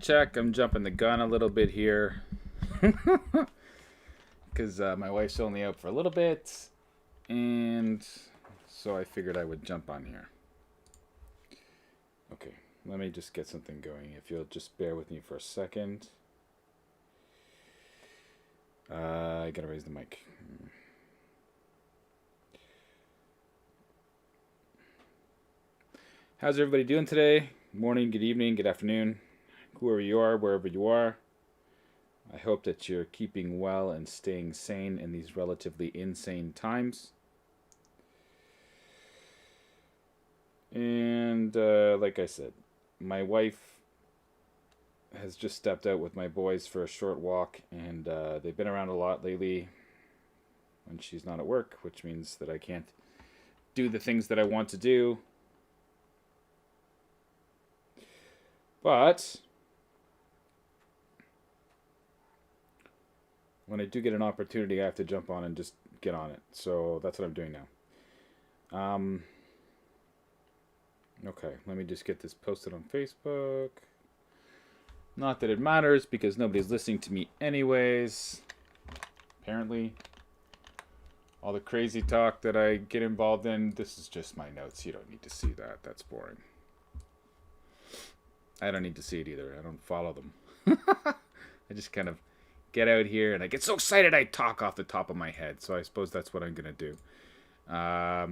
Check. I'm jumping the gun a little bit here because my wife's only out for a little bit, and so I figured I would jump on here. Okay, let me just get something going. If you'll just bear with me for a second. I gotta raise the mic. How's everybody doing today? Morning, good evening, good afternoon, whoever you are, wherever you are. I hope that you're keeping well and staying sane in these relatively insane times. And like I said, my wife has just stepped out with my boys for a short walk, and they've been around a lot lately when she's not at work, which means that I can't do the things that I want to do. But when I do get an opportunity, I have to jump on and just get on it. So that's what I'm doing now. Okay, let me just get this posted on Facebook. Not that it matters, because nobody's listening to me anyways. Apparently. All the crazy talk that I get involved in, this is just my notes. You don't need to see that. That's boring. I don't need to see it either. I don't follow them. I just kind of get out here and I get so excited I talk off the top of my head. So I suppose that's what I'm going to do. I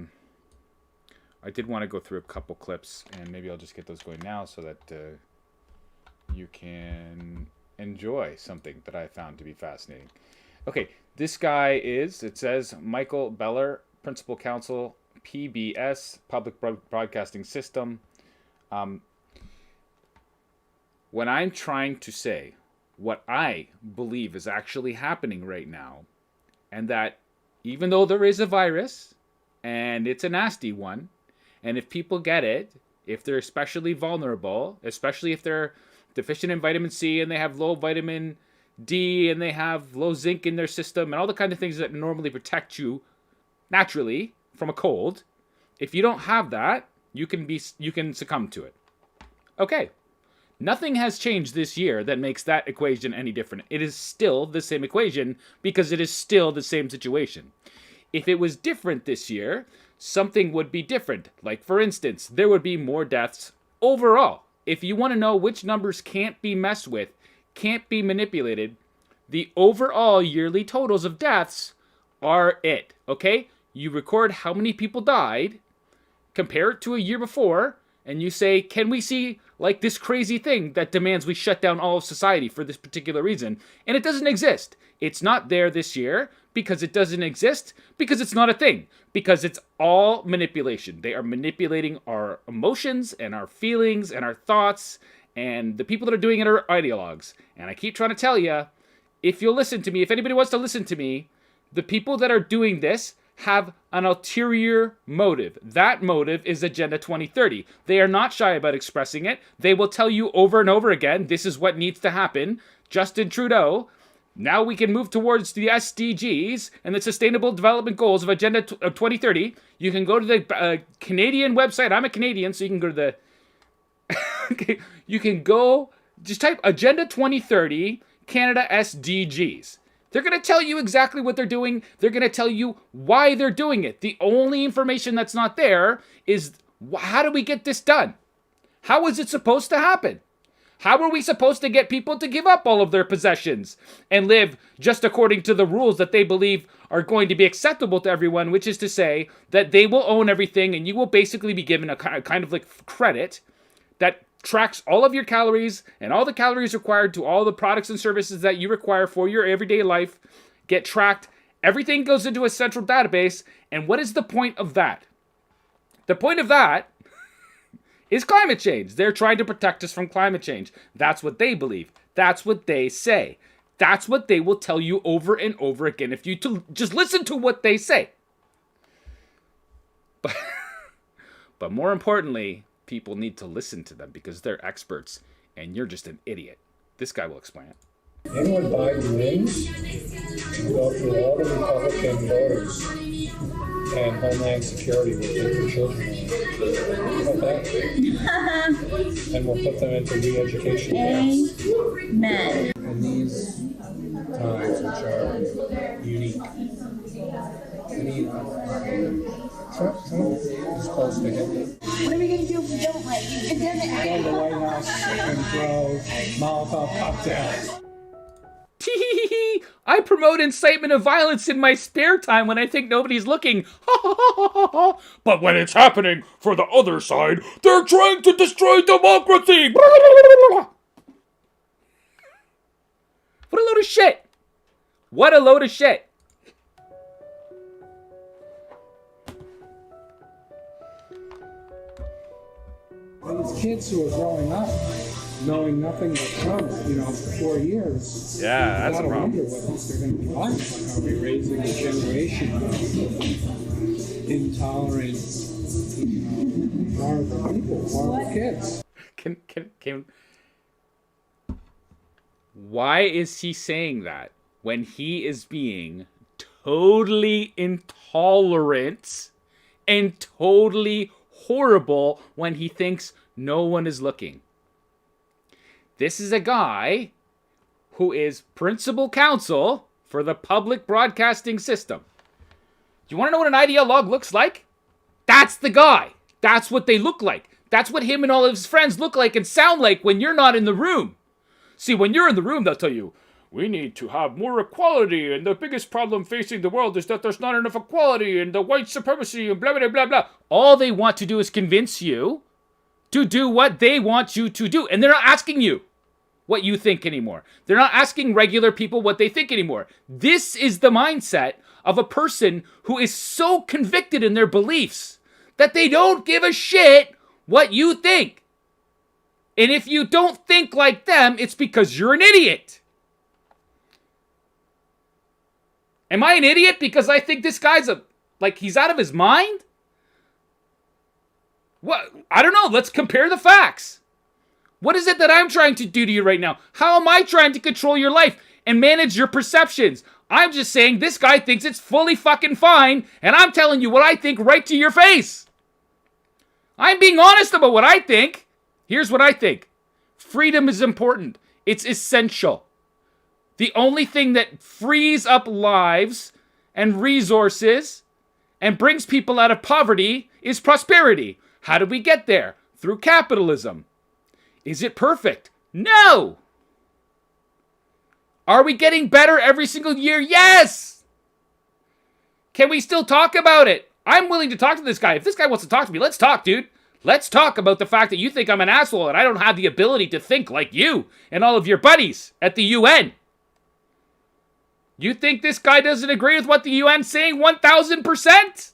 did want to go through a couple clips, and maybe I'll just get those going now so that you can enjoy something that I found to be fascinating. Okay, this guy is, it says, Michael Beller, Principal Counsel, PBS, Public Broadcasting System. When I'm trying to say what I believe is actually happening right now, and that even though there is a virus, and it's a nasty one, and if people get it, if they're especially vulnerable, especially if they're deficient in vitamin C and they have low vitamin D and they have low zinc in their system and all the kind of things that normally protect you naturally from a cold, if you don't have that, you can succumb to it. Okay. Nothing has changed this year that makes that equation any different. It is still the same equation because it is still the same situation. If it was different this year, something would be different. Like, for instance, there would be more deaths overall. If you want to know which numbers can't be messed with, can't be manipulated, the overall yearly totals of deaths are it, okay? You record how many people died, compare it to a year before, and you say, can we see like this crazy thing that demands we shut down all of society for this particular reason? And it doesn't exist. It's not there this year because it doesn't exist, because it's not a thing, because it's all manipulation. They are manipulating our emotions and our feelings and our thoughts, and the people that are doing it are ideologues. And I keep trying to tell you, if you'll listen to me, if anybody wants to listen to me, the people that are doing this have an ulterior motive. That motive is Agenda 2030. They are not shy about expressing it. They will tell you over and over again, this is what needs to happen. Justin Trudeau, now we can move towards the SDGs and the Sustainable Development Goals of Agenda 2030. You can go to the Canadian website. I'm a Canadian, so you can go to the... okay, you can go, just type Agenda 2030, Canada SDGs. They're going to tell you exactly what they're doing. They're going to tell you why they're doing it. The only information that's not there is, how do we get this done? How is it supposed to happen? How are we supposed to get people to give up all of their possessions and live just according to the rules that they believe are going to be acceptable to everyone, which is to say that they will own everything and you will basically be given a kind of like credit that tracks all of your calories and all the calories required to all the products and services that you require for your everyday life get tracked. Everything goes into a central database. And what is the point of that? The point of that is climate change. They're trying to protect us from climate change. That's what they believe. That's what they say. That's what they will tell you over and over again if you just listen to what they say. But more importantly, people need to listen to them because they're experts and you're just an idiot. This guy will explain it. Then when Biden wins, you go through all the Republican voters and Homeland Security will take the children away. How about that? And we'll put them into re-education camps. Amen. In these times, which are unique, Trump is close to Hitler. What are we going to do if we don't like it? Go to the White House and throw Molotov cocktails. I promote incitement of violence in my spare time when I think nobody's looking. But when it's happening for the other side, they're trying to destroy democracy. What a load of shit. What a load of shit. These kids who are growing up knowing nothing but Trump, 4 years. Yeah, that's a problem. Wonder what they're going to be like. Are we raising a generation of intolerant, horrible people, horrible kids? Why is he saying that when he is being totally intolerant and totally horrible when he thinks no one is looking? This is a guy who is principal counsel for the public broadcasting system. Do you want to know what an ideologue looks like? That's the guy. That's what they look like. That's what him and all of his friends look like and sound like when you're not in the room. See, when you're in the room, they'll tell you, we need to have more equality, and the biggest problem facing the world is that there's not enough equality, and the white supremacy, and blah, blah, blah, blah. All they want to do is convince you to do what they want you to do. And they're not asking you what you think anymore. They're not asking regular people what they think anymore. This is the mindset of a person who is so convicted in their beliefs that they don't give a shit what you think. And if you don't think like them, it's because you're an idiot. Am I an idiot because I think this guy's he's out of his mind? What? I don't know. Let's compare the facts. What is it that I'm trying to do to you right now? How am I trying to control your life and manage your perceptions? I'm just saying this guy thinks it's fully fucking fine, and I'm telling you what I think right to your face. I'm being honest about what I think. Here's what I think. Freedom is important. It's essential. The only thing that frees up lives and resources and brings people out of poverty is prosperity. How do we get there? Through capitalism. Is it perfect? No! Are we getting better every single year? Yes! Can we still talk about it? I'm willing to talk to this guy. If this guy wants to talk to me, let's talk, dude. Let's talk about the fact that you think I'm an asshole and I don't have the ability to think like you and all of your buddies at the UN. You think this guy doesn't agree with what the UN's saying 1,000%?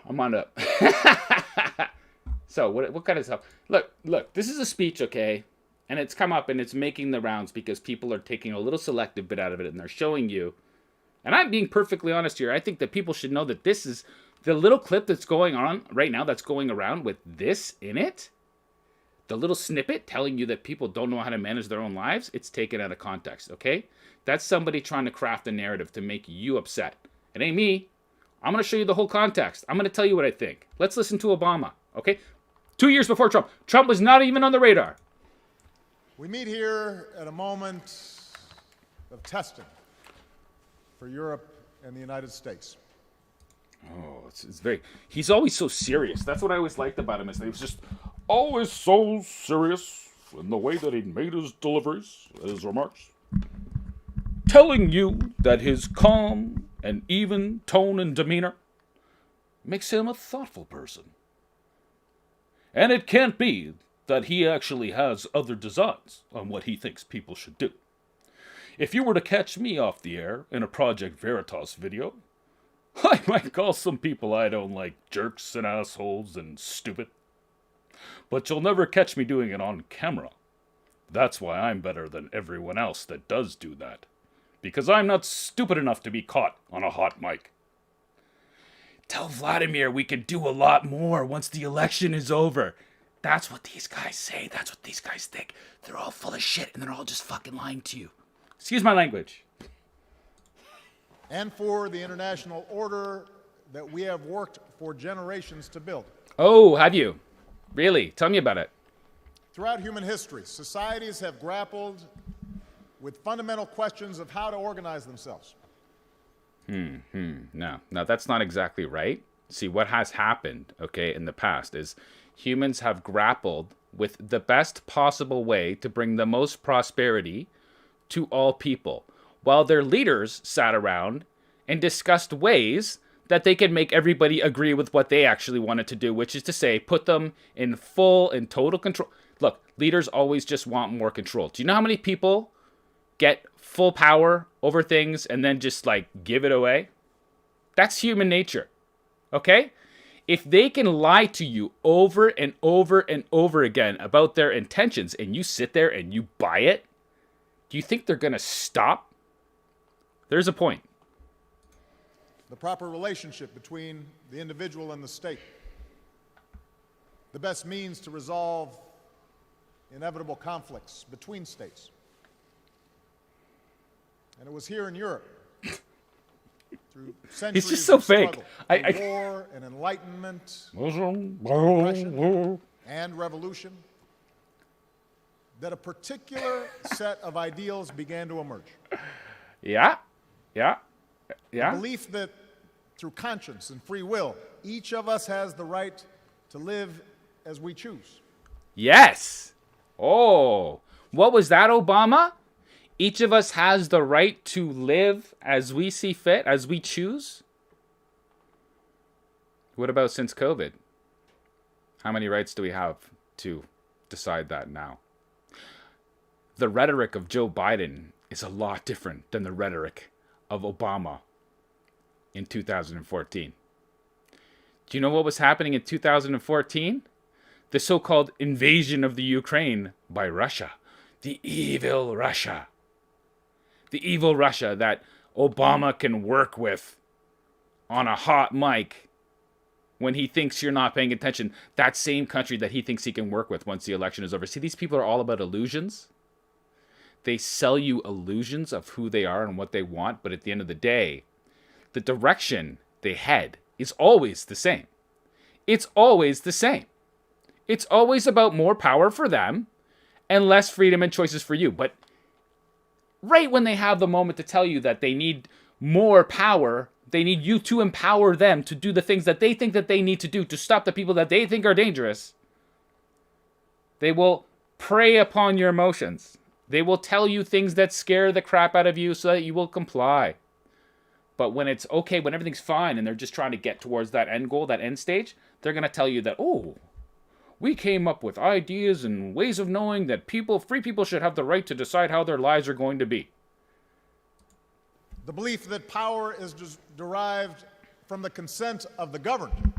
I'm on up. So, what kind of stuff? Look, this is a speech, okay? And it's come up and it's making the rounds because people are taking a little selective bit out of it and they're showing you. And I'm being perfectly honest here. I think that people should know that this is the little clip that's going on right now that's going around with this in it. The little snippet telling you that people don't know how to manage their own lives, it's taken out of context, okay? That's somebody trying to craft a narrative to make you upset. It ain't me. I'm going to show you the whole context. I'm going to tell you what I think. Let's listen to Obama, okay? 2 years before Trump. Trump was not even on the radar. We meet here at a moment of testing for Europe and the United States. Oh, it's very... He's always so serious. That's what I always liked about him, is that he was just always so serious in the way that he made his deliveries, his remarks. Telling you that his calm and even tone and demeanor makes him a thoughtful person. And it can't be that he actually has other designs on what he thinks people should do. If you were to catch me off the air in a Project Veritas video, I might call some people I don't like jerks and assholes and stupid. But you'll never catch me doing it on camera. That's why I'm better than everyone else that does do that. Because I'm not stupid enough to be caught on a hot mic. Tell Vladimir we can do a lot more once the election is over. That's what these guys say. That's what these guys think. They're all full of shit, and they're all just fucking lying to you. Excuse my language. And for the international order that we have worked for generations to build. Oh, have you? Really? Tell me about it. Throughout human history, societies have grappled with fundamental questions of how to organize themselves. No, that's not exactly right. See, what has happened, okay, in the past is humans have grappled with the best possible way to bring the most prosperity to all people, while their leaders sat around and discussed ways that they could make everybody agree with what they actually wanted to do, which is to say, put them in full and total control. Look, leaders always just want more control. Do you know how many people get full power over things and then just like give it away? That's human nature. Okay? If they can lie to you over and over and over again about their intentions and you sit there and you buy it, do you think they're going to stop? There's a point. The proper relationship between the individual and the state. The best means to resolve inevitable conflicts between states. And it was here in Europe, through centuries He's just so of fake. struggle, through war and enlightenment, oppression and revolution, that a particular set of ideals began to emerge. Yeah. The belief that through conscience and free will, each of us has the right to live as we choose. Yes. Oh, what was that, Obama? Each of us has the right to live as we see fit, as we choose? What about since COVID? How many rights do we have to decide that now? The rhetoric of Joe Biden is a lot different than the rhetoric of Obama in 2014. Do you know what was happening in 2014? The so-called invasion of the Ukraine by Russia. The evil Russia. The evil Russia that Obama can work with on a hot mic when he thinks you're not paying attention. That same country that he thinks he can work with once the election is over. See, these people are all about illusions. They sell you illusions of who they are and what they want, but at the end of the day, the direction they head is always the same. It's always the same. It's always about more power for them and less freedom and choices for you. But right when they have the moment to tell you that they need more power, they need you to empower them to do the things that they think that they need to do to stop the people that they think are dangerous, they will prey upon your emotions. They will tell you things that scare the crap out of you so that you will comply. But when it's okay, when everything's fine and they're just trying to get towards that end goal, that end stage, they're going to tell you that, oh, we came up with ideas and ways of knowing that free people should have the right to decide how their lives are going to be. The belief that power is derived from the consent of the governed.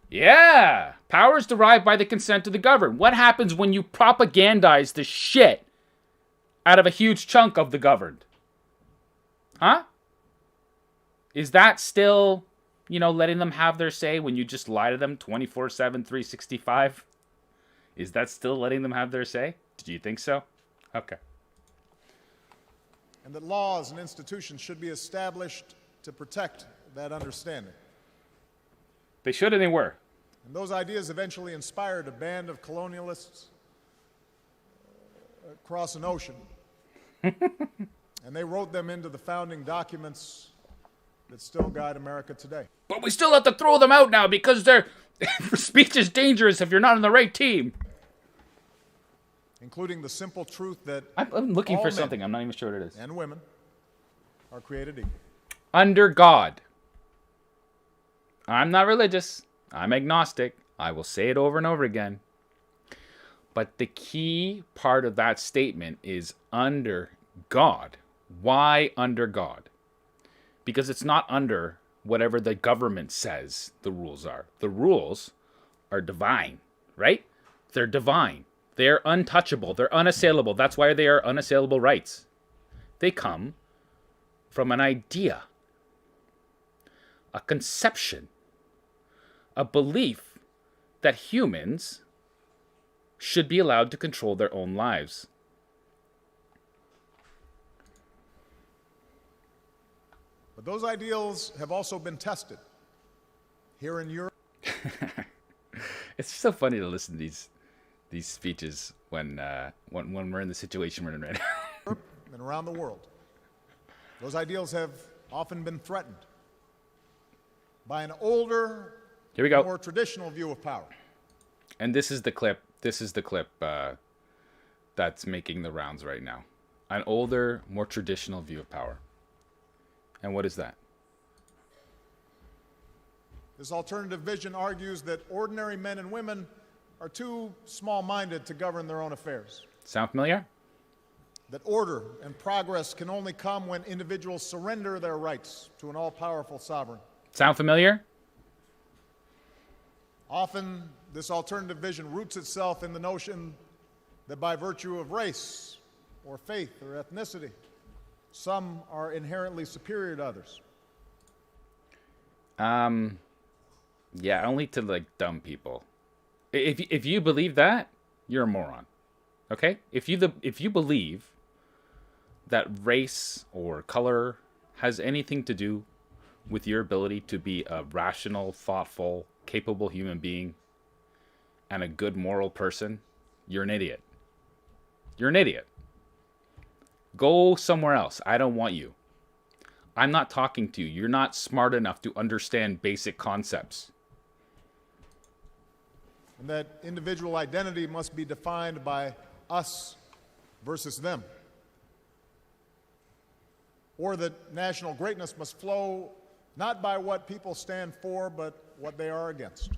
Yeah, power is derived by the consent of the governed. What happens when you propagandize the shit out of a huge chunk of the governed? Huh? Is that still, letting them have their say when you just lie to them 24/7, 365? Is that still letting them have their say? Do you think so? Okay. And that laws and institutions should be established to protect that understanding. They should and they were. And those ideas eventually inspired a band of colonialists across an ocean. And they wrote them into the founding documents that still guide America today. But we still have to throw them out now because speech is dangerous if you're not on the right team. Including the simple truth that I'm looking all for men something. I'm not even sure what it is. and women are created equal. Under God. I'm not religious. I'm agnostic. I will say it over and over again. But the key part of that statement is under God. Why under God? Because it's not under whatever the government says the rules are. The rules are divine, right? They're divine. They're untouchable. They're unassailable. That's why they are unassailable rights. They come from an idea, a conception, a belief that humans should be allowed to control their own lives. But those ideals have also been tested here in Europe. It's so funny to listen to these speeches when we're in the situation we're in right now. And around the world. Those ideals have often been threatened by an older, Here we go. more traditional view of power. And this is the clip. This is the clip that's making the rounds right now. An older, more traditional view of power. And what is that? This alternative vision argues that ordinary men and women are too small-minded to govern their own affairs. Sound familiar? That order and progress can only come when individuals surrender their rights to an all-powerful sovereign. Sound familiar? Often, this alternative vision roots itself in the notion that by virtue of race or faith or ethnicity, some are inherently superior to others. Yeah, only to like dumb people. If you believe that, you're a moron. Okay? If you believe that race or color has anything to do with your ability to be a rational, thoughtful, capable human being and a good moral person, you're an idiot. You're an idiot. Go somewhere else. I don't want you. I'm not talking to you. You're not smart enough to understand basic concepts. And that individual identity must be defined by us versus them. Or that national greatness must flow not by what people stand for, but what they are against.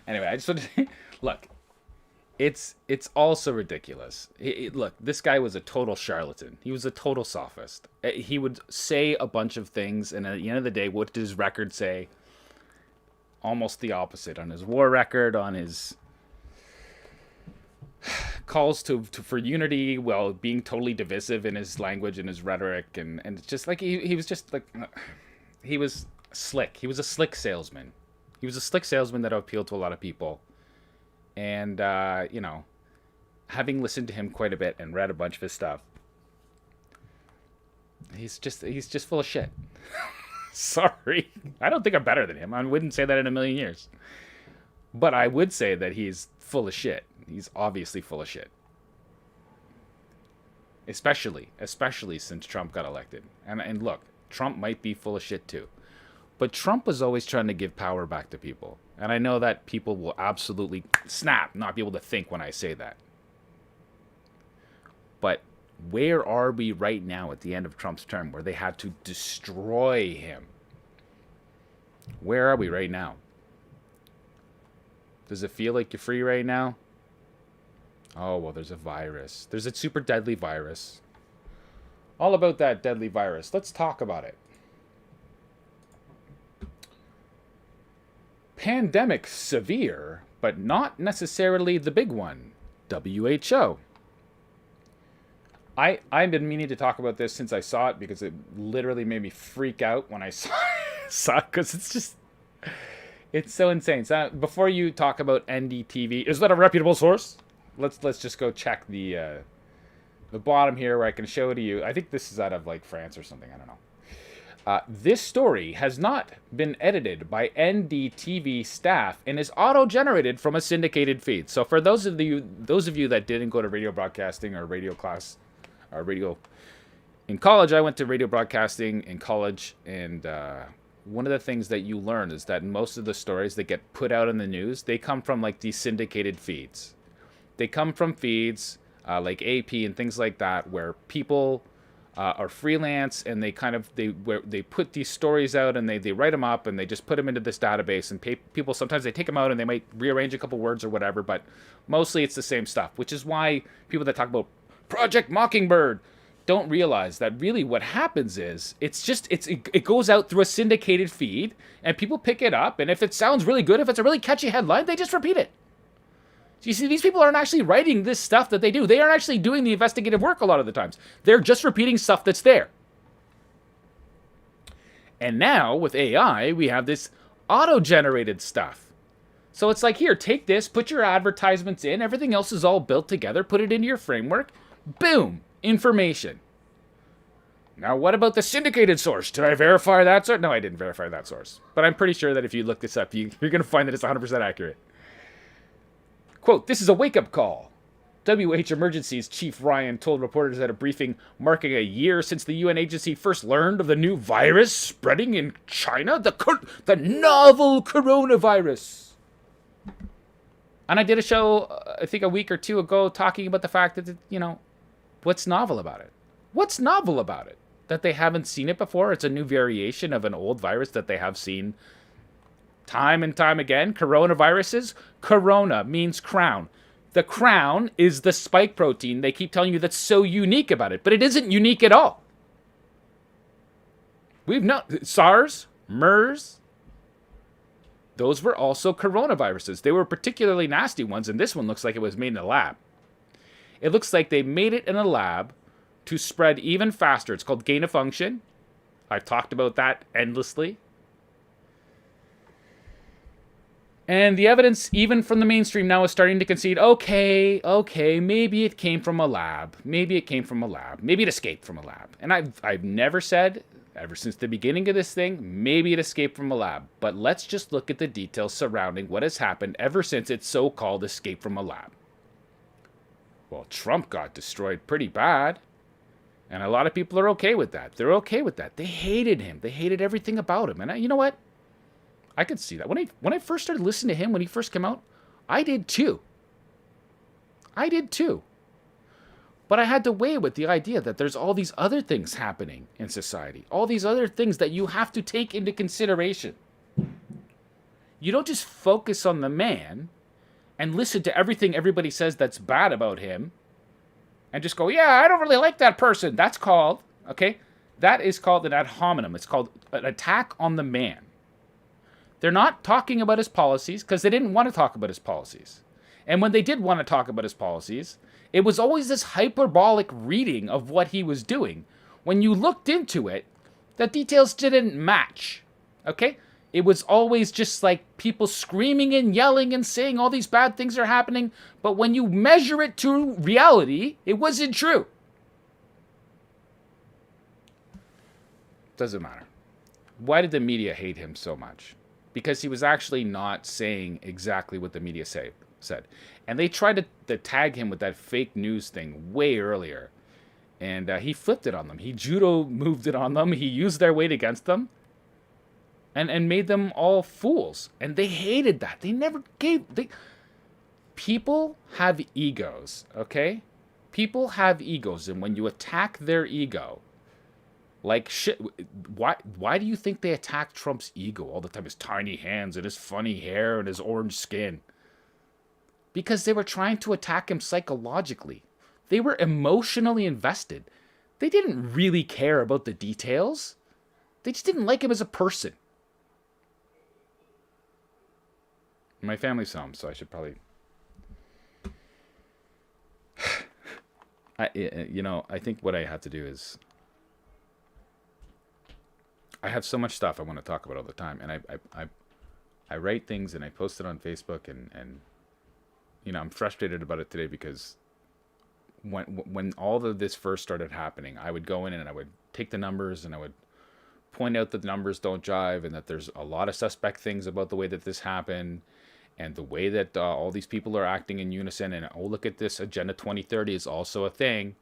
Anyway, I just want to look. It's also ridiculous. Look, this guy was a total charlatan. He was a total sophist. He would say a bunch of things, and at the end of the day, what did his record say? Almost the opposite. On his war record, on his calls for unity, while being totally divisive in his language and his rhetoric, and it's just like he was just like he was slick. He was a slick salesman. He was a slick salesman that appealed to a lot of people. And, having listened to him quite a bit and read a bunch of his stuff, he's just full of shit. Sorry. I don't think I'm better than him. I wouldn't say that in a million years. But I would say that he's full of shit. He's obviously full of shit. Especially since Trump got elected. And look, Trump might be full of shit too. But Trump was always trying to give power back to people. And I know that people will absolutely not be able to think when I say that. But where are we right now at the end of Trump's term where they had to destroy him? Where are we right now? Does it feel like you're free right now? Oh, well, there's a virus. There's a super deadly virus. All about that deadly virus. Let's talk about it. Pandemic severe, but not necessarily the big one. WHO. I've been meaning to talk about this since I saw it because it literally made me freak out when I saw it because it's so insane. So before you talk about NDTV, is that a reputable source? Let's just go check the bottom here where I can show it to you. I think this is out of like France or something. I don't know. This story has not been edited by NDTV staff and is auto-generated from a syndicated feed. So for those of you that didn't go to radio broadcasting or radio class or radio in college, I went to radio broadcasting in college, and one of the things that you learn is that most of the stories that get put out in the news, they come from like these syndicated feeds. They come from feeds like AP and things like that where people are freelance, and they put these stories out, and they write them up, and they just put them into this database, and people sometimes they take them out and they might rearrange a couple words or whatever, but mostly it's the same stuff, which is why people that talk about Project Mockingbird don't realize that really what happens is it goes out through a syndicated feed, and people pick it up, and if it sounds really good, if it's a really catchy headline, they just repeat it. You see, these people aren't actually writing this stuff that they do. They aren't actually doing the investigative work a lot of the times. They're just repeating stuff that's there. And now, with AI, we have this auto-generated stuff. So it's like, here, take this, put your advertisements in, everything else is all built together, put it into your framework, boom, information. Now, what about the syndicated source? Did I verify that source? No, I didn't verify that source. But I'm pretty sure that if you look this up, you're going to find that it's 100% accurate. Quote, this is a wake-up call. WH Emergencies Chief Ryan told reporters at a briefing marking a year since the UN agency first learned of the new virus spreading in China, the novel coronavirus. And I did a show, I think a week or two ago, talking about the fact that, you know, what's novel about it? What's novel about it? That they haven't seen it before? It's a new variation of an old virus that they have seen time and time again. Coronaviruses. Corona means crown. The crown is the spike protein they keep telling you that's so unique about it, but it isn't unique at all. We've known SARS, MERS, those were also coronaviruses. They were particularly nasty ones, and this one looks like it was made in a lab. It looks like they made it in a lab to spread even faster. It's called gain of function. I've talked about that endlessly. And the evidence, even from the mainstream now, is starting to concede, okay, maybe it came from a lab. Maybe it came from a lab. Maybe it escaped from a lab. And I've never said, ever since the beginning of this thing, maybe it escaped from a lab. But let's just look at the details surrounding what has happened ever since its so-called escape from a lab. Well, Trump got destroyed pretty bad. And a lot of people are okay with that. They're okay with that. They hated him. They hated everything about him. And you know what? I could see that. When I first started listening to him, when he first came out, I did too. But I had to weigh with the idea that there's all these other things happening in society. All these other things that you have to take into consideration. You don't just focus on the man and listen to everything everybody says that's bad about him and just go, yeah, I don't really like that person. That's called, okay? That is called an ad hominem. It's called an attack on the man. They're not talking about his policies because they didn't want to talk about his policies. And when they did want to talk about his policies, it was always this hyperbolic reading of what he was doing. When you looked into it, the details didn't match, okay? It was always just like people screaming and yelling and saying all these bad things are happening, but when you measure it to reality, it wasn't true. Doesn't matter. Why did the media hate him so much? Because he was actually not saying exactly what the media said. And they tried to tag him with that fake news thing way earlier. And he flipped it on them. He judo moved it on them. He used their weight against them. And made them all fools. And they hated that. They never gave... People have egos, okay? People have egos. And when you attack their ego... Like, shit, why do you think they attack Trump's ego all the time? His tiny hands and his funny hair and his orange skin. Because they were trying to attack him psychologically. They were emotionally invested. They didn't really care about the details. They just didn't like him as a person. My family's home, so I should probably... I think what I have to do is... I have so much stuff I want to talk about all the time, and I write things and I post it on Facebook, and I'm frustrated about it today because when all of this first started happening, I would go in and I would take the numbers and I would point out that the numbers don't jive and that there's a lot of suspect things about the way that this happened and the way that all these people are acting in unison, and oh, look at this, Agenda 2030 is also a thing.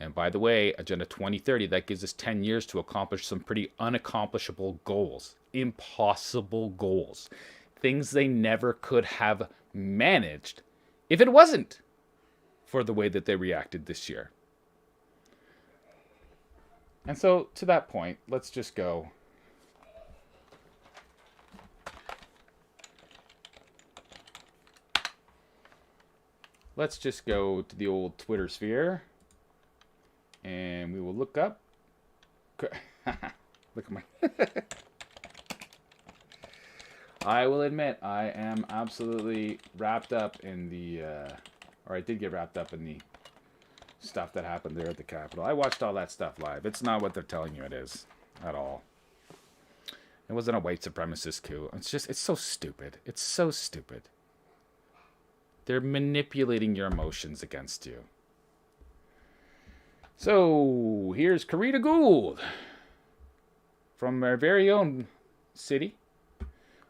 And by the way, Agenda 2030, that gives us 10 years to accomplish some pretty unaccomplishable goals. Impossible goals. Things they never could have managed if it wasn't for the way that they reacted this year. And so, to that point, let's just go... Let's just go to the old Twitter sphere. And we will look up. Look at my... I will admit, I am absolutely wrapped up in the... or I did get wrapped up in the stuff that happened there at the Capitol. I watched all that stuff live. It's not what they're telling you it is. At all. It wasn't a white supremacist coup. It's so stupid. It's so stupid. They're manipulating your emotions against you. So, here's Karita Gould from our very own city,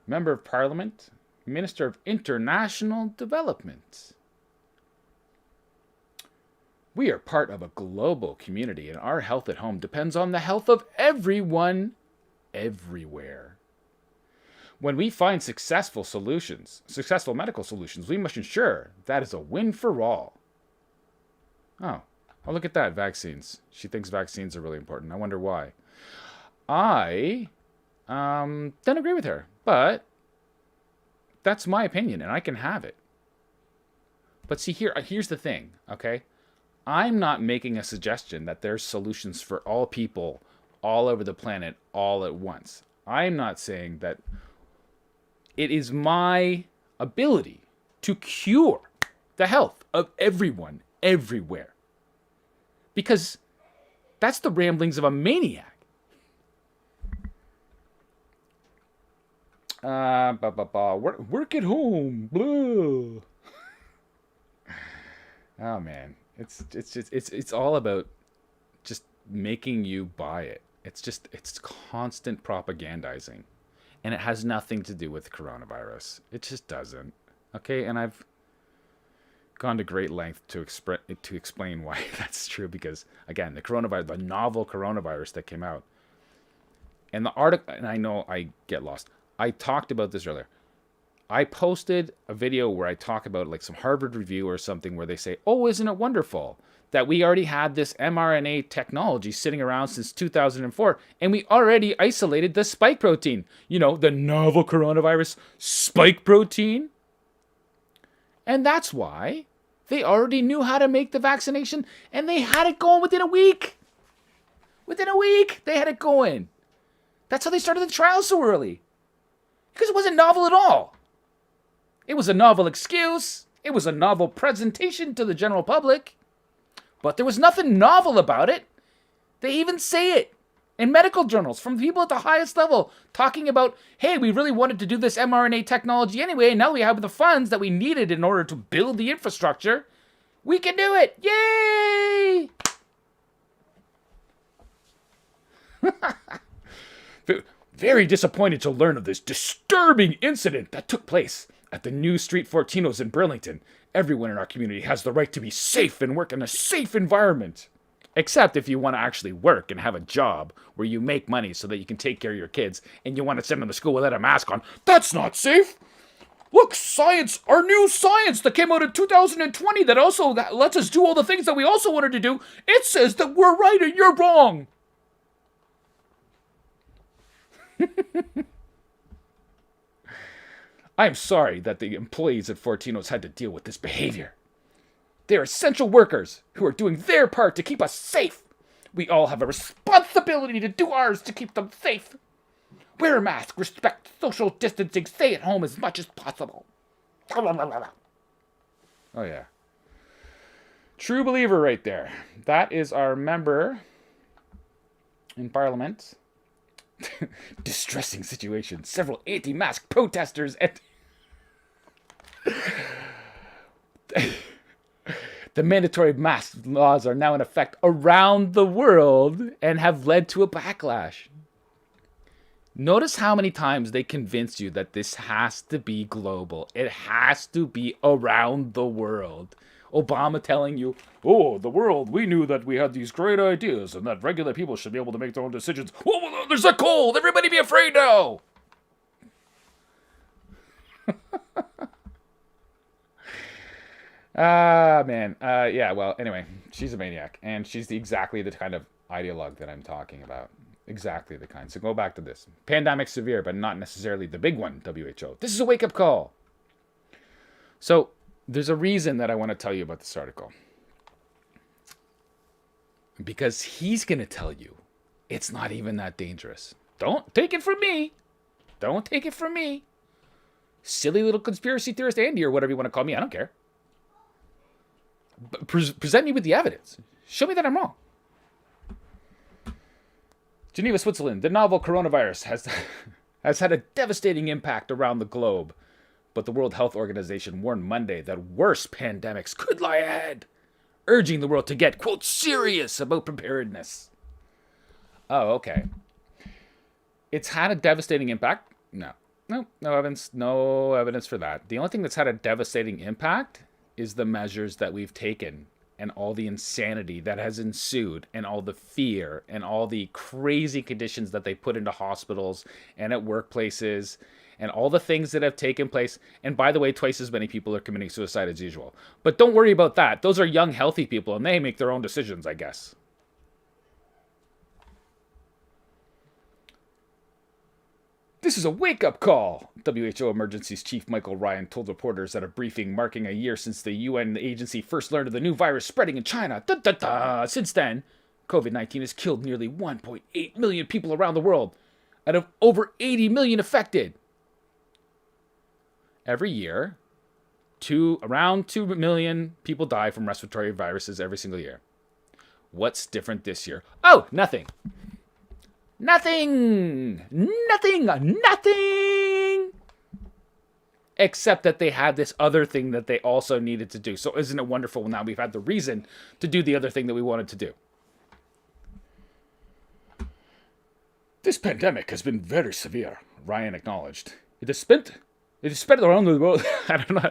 Member of Parliament, Minister of International Development. We are part of a global community, and our health at home depends on the health of everyone, everywhere. When we find successful medical solutions, we must ensure that is a win for all. Oh, look at that, vaccines. She thinks vaccines are really important. I wonder why. I don't agree with her, but that's my opinion, and I can have it. But see, here's the thing, okay? I'm not making a suggestion that there's solutions for all people all over the planet all at once. I'm not saying that it is my ability to cure the health of everyone, everywhere. Because that's the ramblings of a maniac. Work at home. Blah. Oh man, it's all about just making you buy it. It's constant propagandizing, and it has nothing to do with coronavirus. It just doesn't. Okay, and I've gone to great length to explain why that's true. Because again, the novel coronavirus that came out, and the article, and I know I get lost. I talked about this earlier. I posted a video where I talk about like some Harvard review or something where they say, oh, isn't it wonderful that we already had this mRNA technology sitting around since 2004, and we already isolated the spike protein. You know, the novel coronavirus spike protein. And that's why they already knew how to make the vaccination, and they had it going within a week. Within a week, they had it going. That's how they started the trial so early. Because it wasn't novel at all. It was a novel excuse. It was a novel presentation to the general public. But there was nothing novel about it. They even say it in medical journals from people at the highest level talking about, hey, we really wanted to do this mRNA technology anyway, and now we have the funds that we needed in order to build the infrastructure. We can do it. Yay! Very disappointed to learn of this disturbing incident that took place at the New Street Fortinos in Burlington. Everyone in our community has the right to be safe and work in a safe environment. Except if you want to actually work and have a job where you make money so that you can take care of your kids and you want to send them to school without a mask on. That's not safe! Look, science, our new science that came out in 2020 that lets us do all the things that we also wanted to do, it says that we're right and you're wrong. I am sorry that the employees at Fortino's had to deal with this behavior. They are essential workers who are doing their part to keep us safe. We all have a responsibility to do ours to keep them safe. Wear a mask, respect social distancing, stay at home as much as possible. Oh yeah. True believer right there. That is our member in Parliament. Distressing situation. Several anti-mask protesters and the mandatory mask laws are now in effect around the world and have led to a backlash. Notice how many times they convince you that this has to be global. It has to be around the world. Obama telling you, oh, the world, we knew that we had these great ideas and that regular people should be able to make their own decisions. Oh, there's a cold. Everybody be afraid now. Man. Yeah, well, anyway, she's a maniac. And she's exactly the kind of ideologue that I'm talking about. Exactly the kind. So go back to this. Pandemic severe, but not necessarily the big one, WHO. This is a wake-up call. So there's a reason that I want to tell you about this article. Because he's going to tell you it's not even that dangerous. Don't take it from me. Don't take it from me. Silly little conspiracy theorist Andy or whatever you want to call me. I don't care. But present me with the evidence. Show me that I'm wrong. Geneva, Switzerland. The novel coronavirus has has had a devastating impact around the globe. But the World Health Organization warned Monday that worse pandemics could lie ahead, urging the world to get, quote, serious about preparedness. Oh, okay. It's had a devastating impact? No evidence for that. The only thing that's had a devastating impact is the measures that we've taken and all the insanity that has ensued and all the fear and all the crazy conditions that they put into hospitals and at workplaces and all the things that have taken place. And by the way, twice as many people are committing suicide as usual. But don't worry about that. Those are young, healthy people, and they make their own decisions, I guess. This is a wake-up call, WHO Emergencies Chief Michael Ryan told reporters at a briefing marking a year since the UN agency first learned of the new virus spreading in China. Since then, COVID-19 has killed nearly 1.8 million people around the world, out of over 80 million affected. Every year, around 2 million people die from respiratory viruses every single year. What's different this year? Oh, nothing. Nothing! Except that they had this other thing that they also needed to do. So isn't it wonderful now we've had the reason to do the other thing that we wanted to do? This pandemic has been very severe, Ryan acknowledged. It is spread around the world. I don't know.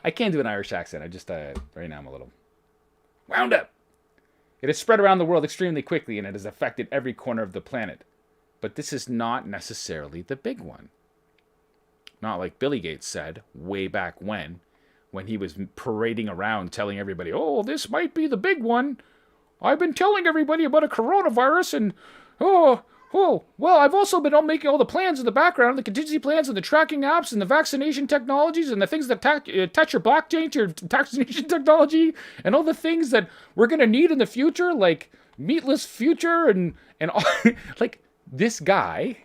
I can't do an Irish accent. I just, right now I'm a little wound up. It has spread around the world extremely quickly, and it has affected every corner of the planet. But this is not necessarily the big one. Not like Billy Gates said way back when he was parading around telling everybody, oh, this might be the big one. I've been telling everybody about a coronavirus, and well, I've also been making all the plans in the background, the contingency plans and the tracking apps and the vaccination technologies and the things that touch your blockchain to your vaccination technology and all the things that we're going to need in the future, like meatless future and all, like this guy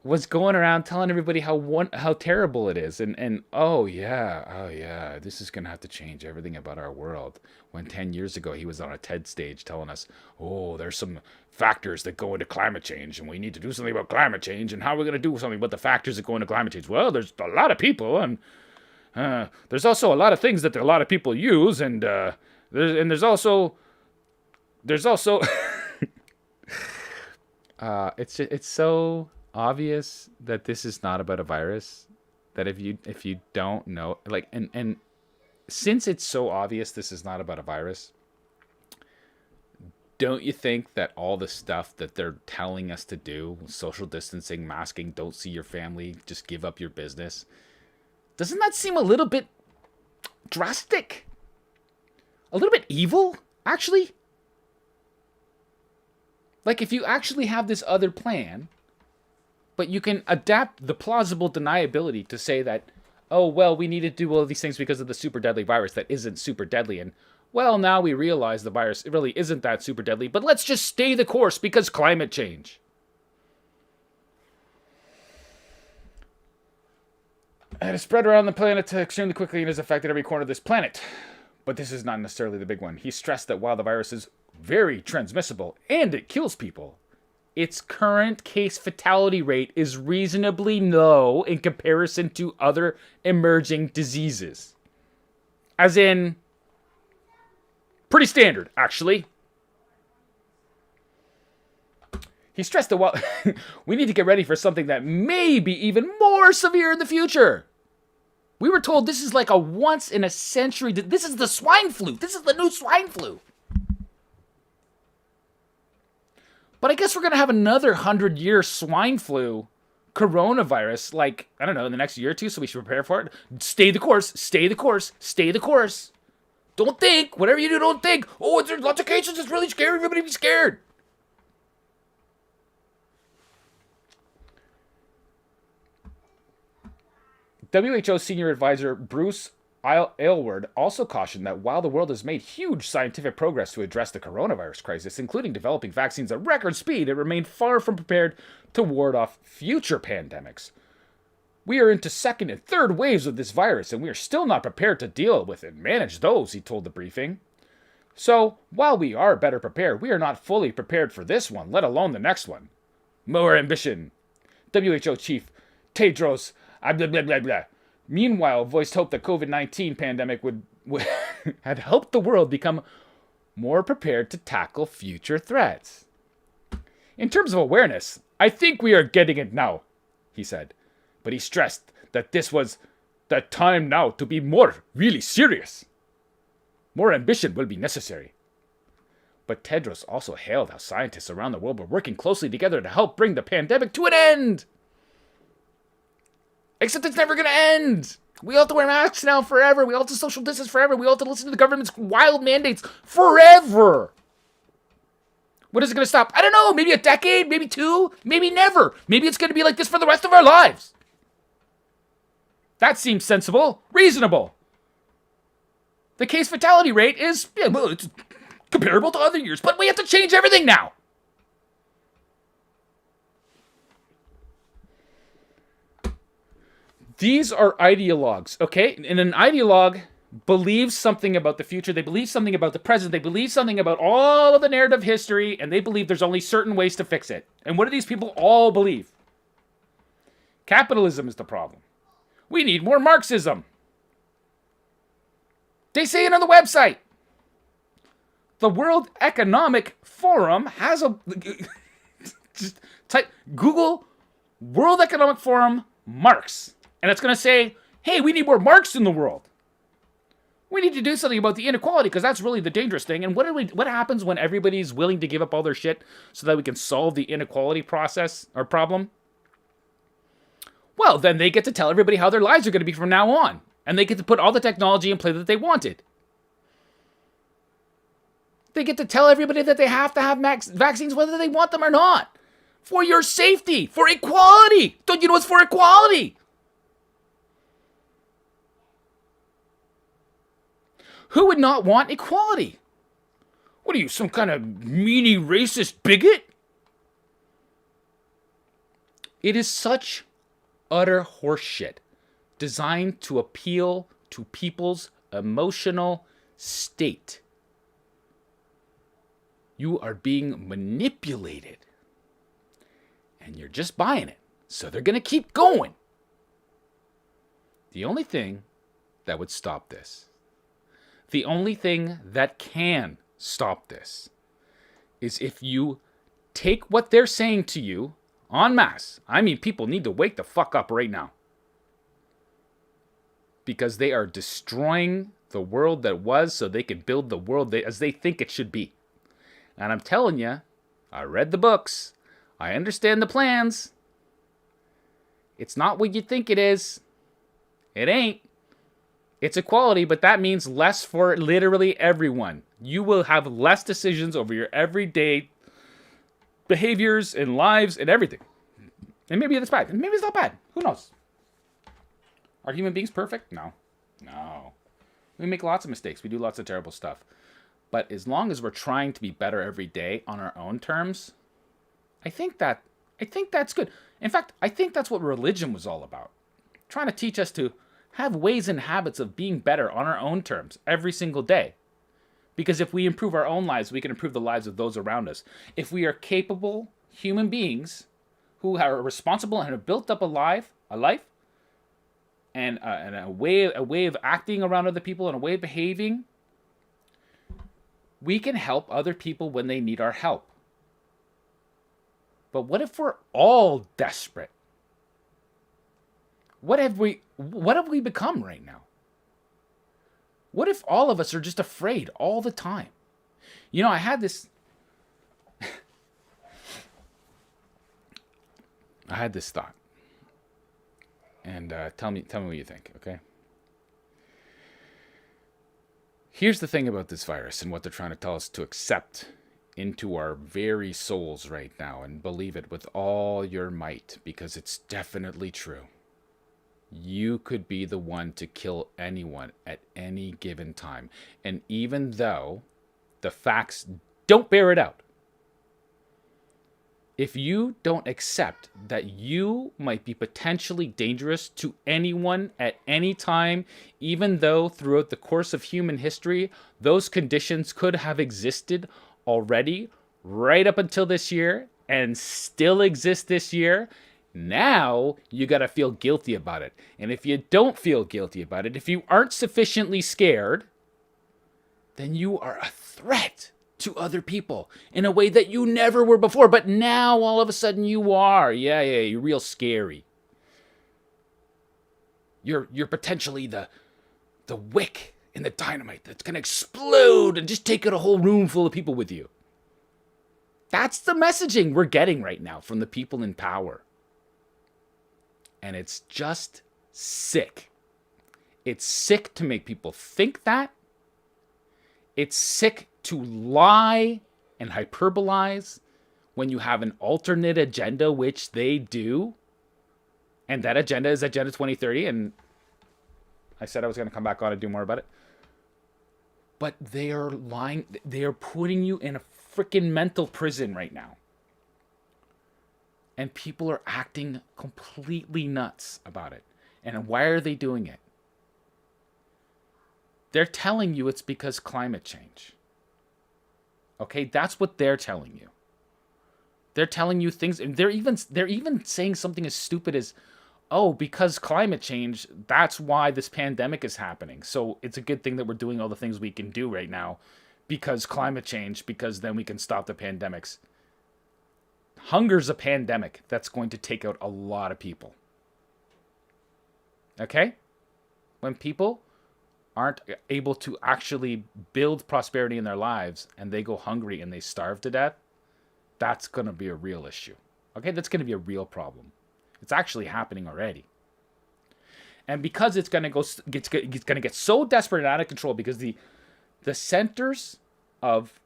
was going around telling everybody how terrible it is. And oh yeah, this is going to have to change everything about our world. When 10 years ago he was on a TED stage telling us, oh, there's some factors that go into climate change and we need to do something about climate change, and how we're going to do something about the factors that go into climate change. Well, there's a lot of people, and there's also a lot of things that a lot of people use, and there's also it's so obvious that this is not about a virus that if you don't know, like, and since it's so obvious this is not about a virus, don't you think that all the stuff that they're telling us to do, social distancing, masking, don't see your family, just give up your business, doesn't that seem a little bit drastic? A little bit evil, actually? Like, if you actually have this other plan, but you can adapt the plausible deniability to say that, oh, well, we need to do all these things because of the super deadly virus that isn't super deadly. And, well, now we realize the virus really isn't that super deadly, but let's just stay the course because climate change. It has spread around the planet extremely quickly and has affected every corner of this planet. But this is not necessarily the big one. He stressed that while the virus is very transmissible and it kills people, its current case fatality rate is reasonably low in comparison to other emerging diseases. As in, pretty standard, actually. He stressed that while we need to get ready for something that may be even more severe in the future. We were told this is like a once-in-a-century... This is the swine flu. This is the new swine flu. But I guess we're going to have another 100-year swine flu coronavirus, like, I don't know, in the next year or two, so we should prepare for it. Stay the course, stay the course, stay the course. Don't think. Whatever you do, don't think. Oh, there's lots of cases. It's really scary. Everybody be scared. WHO Senior Advisor Bruce Aylward also cautioned that while the world has made huge scientific progress to address the coronavirus crisis, including developing vaccines at record speed, it remained far from prepared to ward off future pandemics. We are into second and third waves of this virus, and we are still not prepared to deal with and manage those, he told the briefing. So, while we are better prepared, we are not fully prepared for this one, let alone the next one. More ambition. WHO Chief Tedros blah, blah, blah, blah. Meanwhile, voiced hope that COVID-19 pandemic would had helped the world become more prepared to tackle future threats. In terms of awareness, I think we are getting it now, he said. But he stressed that this was the time now to be really serious. More ambition will be necessary. But Tedros also hailed how scientists around the world were working closely together to help bring the pandemic to an end. Except it's never going to end. We all have to wear masks now forever. We all have to social distance forever. We all have to listen to the government's wild mandates forever. When is it going to stop? I don't know. Maybe a decade, maybe 2, maybe never. Maybe it's going to be like this for the rest of our lives. That seems sensible, reasonable. The case fatality rate is, it's comparable to other years, but we have to change everything now. These are ideologues, okay? And an ideologue believes something about the future. They believe something about the present. They believe something about all of the narrative history, and they believe there's only certain ways to fix it. And what do these people all believe? Capitalism is the problem. We need more Marxism. They say it on the website. The World Economic Forum has a... just type Google World Economic Forum Marx. And it's going to say, hey, we need more Marx in the world. We need to do something about the inequality because that's really the dangerous thing. And what happens when everybody's willing to give up all their shit so that we can solve the inequality process or problem? Well, then they get to tell everybody how their lives are going to be from now on. And they get to put all the technology in play that they wanted. They get to tell everybody that they have to have vaccines whether they want them or not. For your safety. For equality. Don't you know it's for equality? Who would not want equality? What are you, some kind of meanie racist bigot? It is such utter horseshit designed to appeal to people's emotional state. You are being manipulated. And you're just buying it. So they're going to keep going. The only thing that would stop this, the only thing that can stop this, is if you take what they're saying to you en masse. I mean, people need to wake the fuck up right now. Because they are destroying the world that was so they can build the world as they think it should be. And I'm telling you, I read the books. I understand the plans. It's not what you think it is. It ain't. It's equality, but that means less for literally everyone. You will have less decisions over your everyday behaviors and lives and everything. And maybe that's bad. And maybe it's not bad. Who knows? Are human beings perfect? No. No. We make lots of mistakes. We do lots of terrible stuff. But as long as we're trying to be better every day on our own terms, I think that's good. In fact, I think that's what religion was all about. Trying to teach us to have ways and habits of being better on our own terms every single day. Because if we improve our own lives, we can improve the lives of those around us. If we are capable human beings who are responsible and have built up a life, and a way of acting around other people and a way of behaving, we can help other people when they need our help. But what if we're all desperate? What have we become right now? What if all of us are just afraid all the time? You know, I had this thought. And tell me what you think, okay? Here's the thing about this virus and what they're trying to tell us to accept into our very souls right now and believe it with all your might, because it's definitely true. You could be the one to kill anyone at any given time. And even though the facts don't bear it out, if you don't accept that you might be potentially dangerous to anyone at any time, even though throughout the course of human history, those conditions could have existed already right up until this year and still exist this year, now you got to feel guilty about it. And if you don't feel guilty about it, if you aren't sufficiently scared, then you are a threat to other people in a way that you never were before. But now all of a sudden you are. Yeah, you're real scary. You're potentially the wick in the dynamite that's going to explode and just take out a whole room full of people with you. That's the messaging we're getting right now from the people in power. And it's just sick. It's sick to make people think that. It's sick to lie and hyperbolize when you have an alternate agenda, which they do. And that agenda is Agenda 2030. And I said I was going to come back on and do more about it. But they are lying. They are putting you in a freaking mental prison right now. And people are acting completely nuts about it. And why are they doing it? They're telling you it's because climate change. Okay, that's what they're telling you. They're telling you things, and they're even saying something as stupid as, oh, because climate change, that's why this pandemic is happening. So it's a good thing that we're doing all the things we can do right now because climate change, because then we can stop the pandemics. Hunger's a pandemic that's going to take out a lot of people. Okay? When people aren't able to actually build prosperity in their lives and they go hungry and they starve to death, that's going to be a real issue. Okay? That's going to be a real problem. It's actually happening already. And because it's going to get so desperate and out of control because the centers of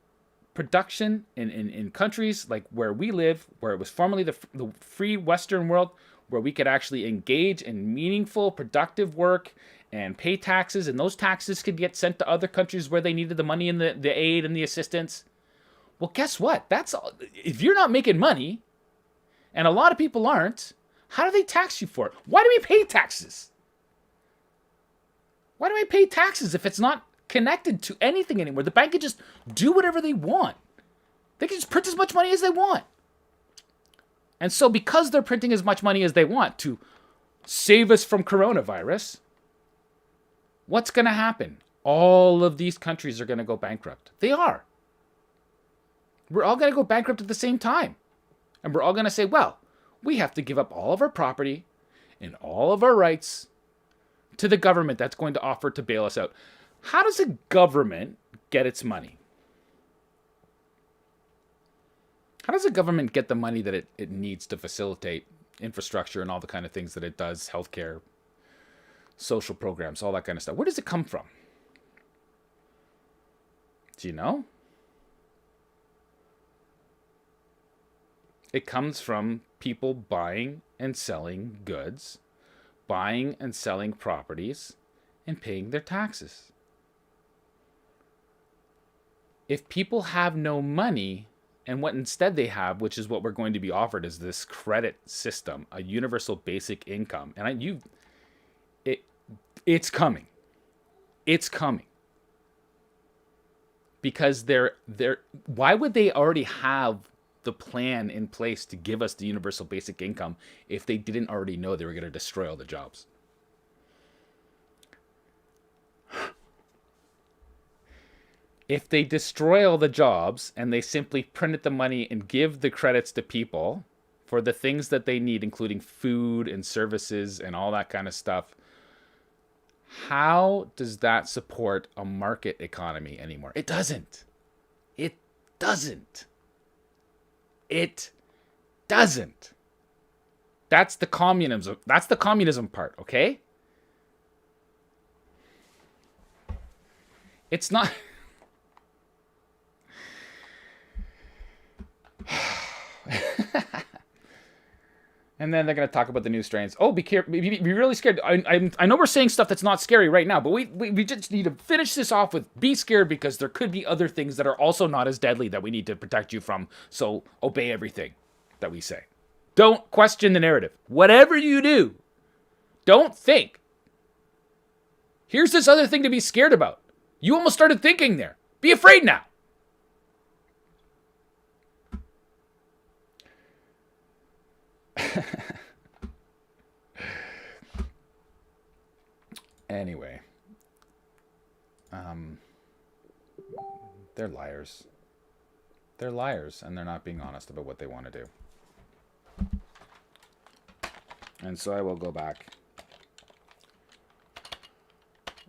production in countries like where we live, where it was formerly the free Western world, where we could actually engage in meaningful, productive work and pay taxes, and those taxes could get sent to other countries where they needed the money and the aid and the assistance. Well, guess what? That's all. If you're not making money, and a lot of people aren't, how do they tax you for it? Why do we pay taxes? Why do I pay taxes if it's not connected to anything anymore? The bank can just do whatever they want. They can just print as much money as they want. And so because they're printing as much money as they want to save us from coronavirus, what's going to happen? All of these countries are going to go bankrupt. They are. We're all going to go bankrupt at the same time. And we're all going to say, well, we have to give up all of our property and all of our rights to the government that's going to offer to bail us out. How does a government get its money? How does a government get the money that it needs to facilitate infrastructure and all the kind of things that it does, healthcare, social programs, all that kind of stuff? Where does it come from? Do you know? It comes from people buying and selling goods, buying and selling properties, and paying their taxes. If people have no money, and what instead they have, which is what we're going to be offered, is this credit system, a universal basic income. And it's coming. It's coming. Because why would they already have the plan in place to give us the universal basic income if they didn't already know they were going to destroy all the jobs? If they destroy all the jobs and they simply print the money and give the credits to people for the things that they need, including food and services and all that kind of stuff, how does that support a market economy anymore? It doesn't. It doesn't. It doesn't. That's the communism. That's the communism part, okay? It's not. And then they're going to talk about the new strains. Oh, be careful. Be really scared. I know we're saying stuff that's not scary right now, but we just need to finish this off with be scared because there could be other things that are also not as deadly that we need to protect you from. So obey everything. that we say. Don't question the narrative. Whatever you do, don't think. Here's this other thing to be scared about. You almost started thinking there. Be afraid now. Anyway. They're liars. They're liars, and they're not being honest about what they want to do. And so I will go back.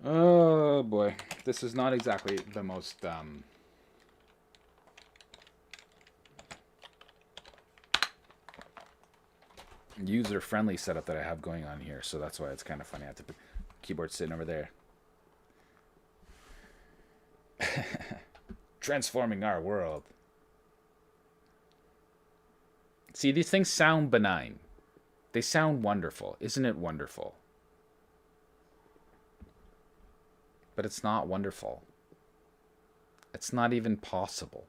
Oh boy, this is not exactly the most user-friendly setup that I have going on here, so that's why it's kind of funny. I have the keyboard sitting over there. Transforming our world. See, these things sound benign. They sound wonderful. Isn't it wonderful? But it's not wonderful. It's not even possible.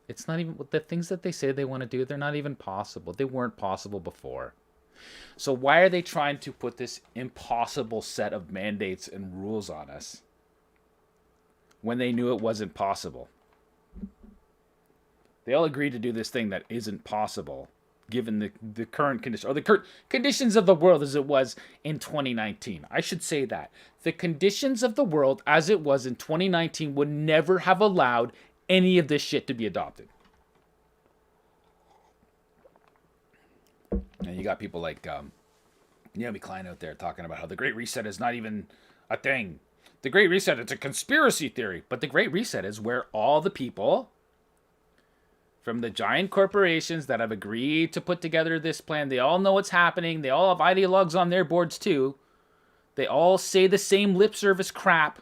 It's not even the things that they say they want to do. They're not even possible. They weren't possible before. So why are they trying to put this impossible set of mandates and rules on us when they knew it wasn't possible? They all agreed to do this thing that isn't possible given the current condition, or the current conditions of the world as it was in 2019. I should say that. The conditions of the world as it was in 2019 would never have allowed any of this shit to be adopted. And you got people like Naomi Klein out there talking about how the Great Reset is not even a thing. The Great Reset, it's a conspiracy theory. But the Great Reset is where all the people from the giant corporations that have agreed to put together this plan, they all know what's happening. They all have ideologues on their boards too. They all say the same lip service crap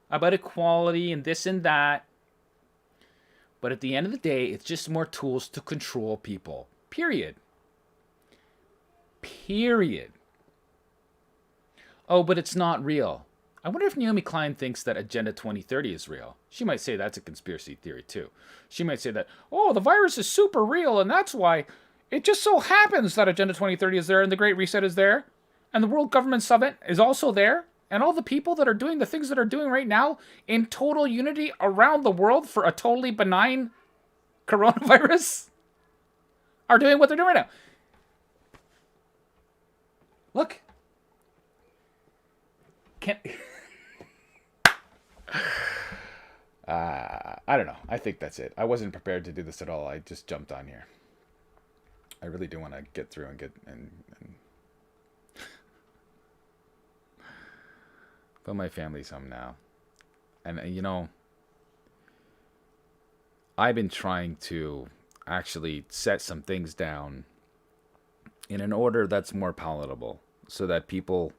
about equality and this and that. But at the end of the day, it's just more tools to control people. Period. Period. Oh, but it's not real. I wonder if Naomi Klein thinks that Agenda 2030 is real. She might say that's a conspiracy theory too. She might say that, oh, the virus is super real, and that's why it just so happens that Agenda 2030 is there, and the Great Reset is there, and the World Government Summit is also there, and all the people that are doing the things that are doing right now in total unity around the world for a totally benign coronavirus are doing what they're doing right now. Look. I don't know. I think that's it. I wasn't prepared to do this at all. I just jumped on here. I really do want to get through and but my family's home now. And you know, I've been trying to actually set some things down in an order that's more palatable so that people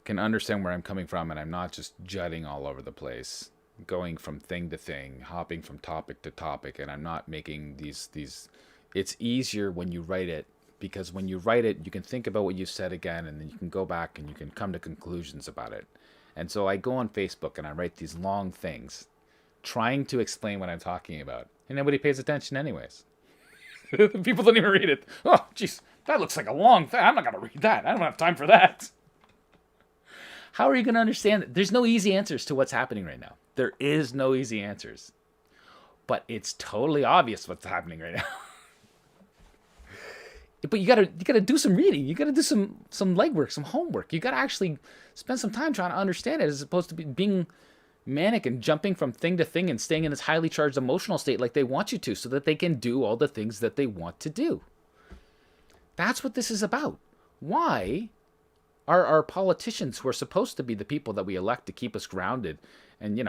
can understand where I'm coming from, and I'm not just jutting all over the place, going from thing to thing, hopping from topic to topic, and I'm not making these. It's easier when you write it, because when you write it, you can think about what you said again, and then you can go back and you can come to conclusions about it. And so I go on Facebook and I write these long things, trying to explain what I'm talking about, and nobody pays attention anyways. People don't even read it. Oh, jeez, that looks like a long thing. I'm not gonna read that. I don't have time for that. How are you going to understand it? There's no easy answers to what's happening right now. There is no easy answers. But it's totally obvious what's happening right now. But you gotta do some reading. You gotta do some legwork, some homework. You gotta actually spend some time trying to understand it, as opposed to being manic and jumping from thing to thing and staying in this highly charged emotional state like they want you to, so that they can do all the things that they want to do. That's what this is about. Why are our politicians, who are supposed to be the people that we elect to keep us grounded and,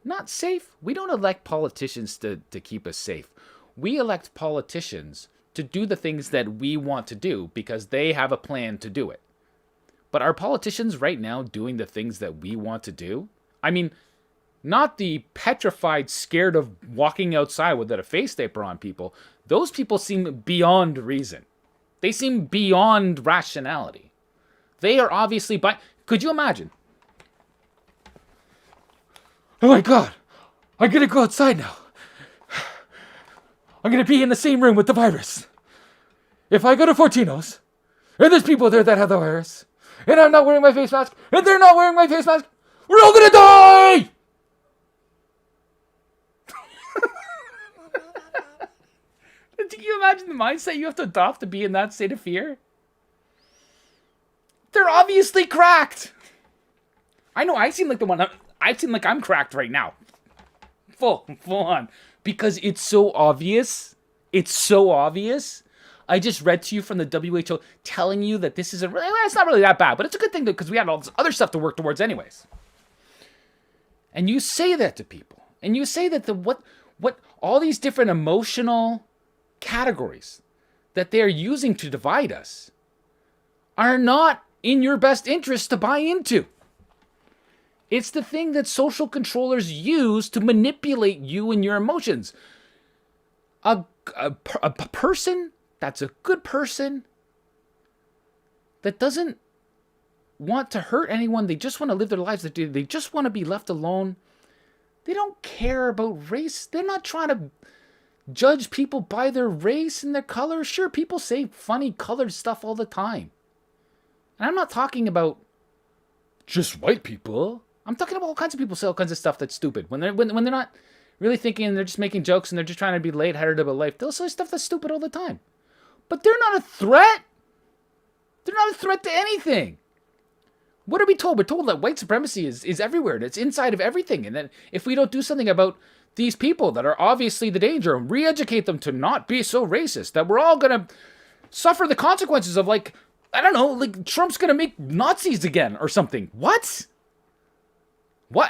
not safe? We don't elect politicians to keep us safe. We elect politicians to do the things that we want to do because they have a plan to do it. But are politicians right now doing the things that we want to do? I mean, not the petrified, scared of walking outside without a face taper on people. Those people seem beyond reason. They seem beyond rationality. They are obviously could you imagine? Oh my God, I gotta go outside now. I'm going to be in the same room with the virus. If I go to Fortino's, and there's people there that have the virus, and I'm not wearing my face mask, and they're not wearing my face mask, we're all going to die! Can you imagine the mindset you have to adopt to be in that state of fear? They're obviously cracked. I know I seem like the one. I seem like I'm cracked right now. Full on. Because it's so obvious. It's so obvious. I just read to you from the WHO telling you that this isn't really, well, it's not really that bad, but it's a good thing because we had all this other stuff to work towards anyways. And you say that to people. And you say that what all these different emotional categories that they're using to divide us are not in your best interest to buy into. It's the thing that social controllers use to manipulate you and your emotions. A person that's a good person that doesn't want to hurt anyone, they just want to live their lives, they just want to be left alone. They don't care about race. They're not trying to judge people by their race and their color. Sure, people say funny colored stuff all the time. And I'm not talking about just white people. I'm talking about all kinds of people say all kinds of stuff that's stupid. When they're not really thinking and they're just making jokes and they're just trying to be lighthearted about life, they'll say stuff that's stupid all the time. But they're not a threat. They're not a threat to anything. What are we told? We're told that white supremacy is everywhere. It's inside of everything. And that if we don't do something about these people that are obviously the danger and re-educate them to not be so racist, that we're all going to suffer the consequences of, like, I don't know, like Trump's going to make Nazis again or something. What?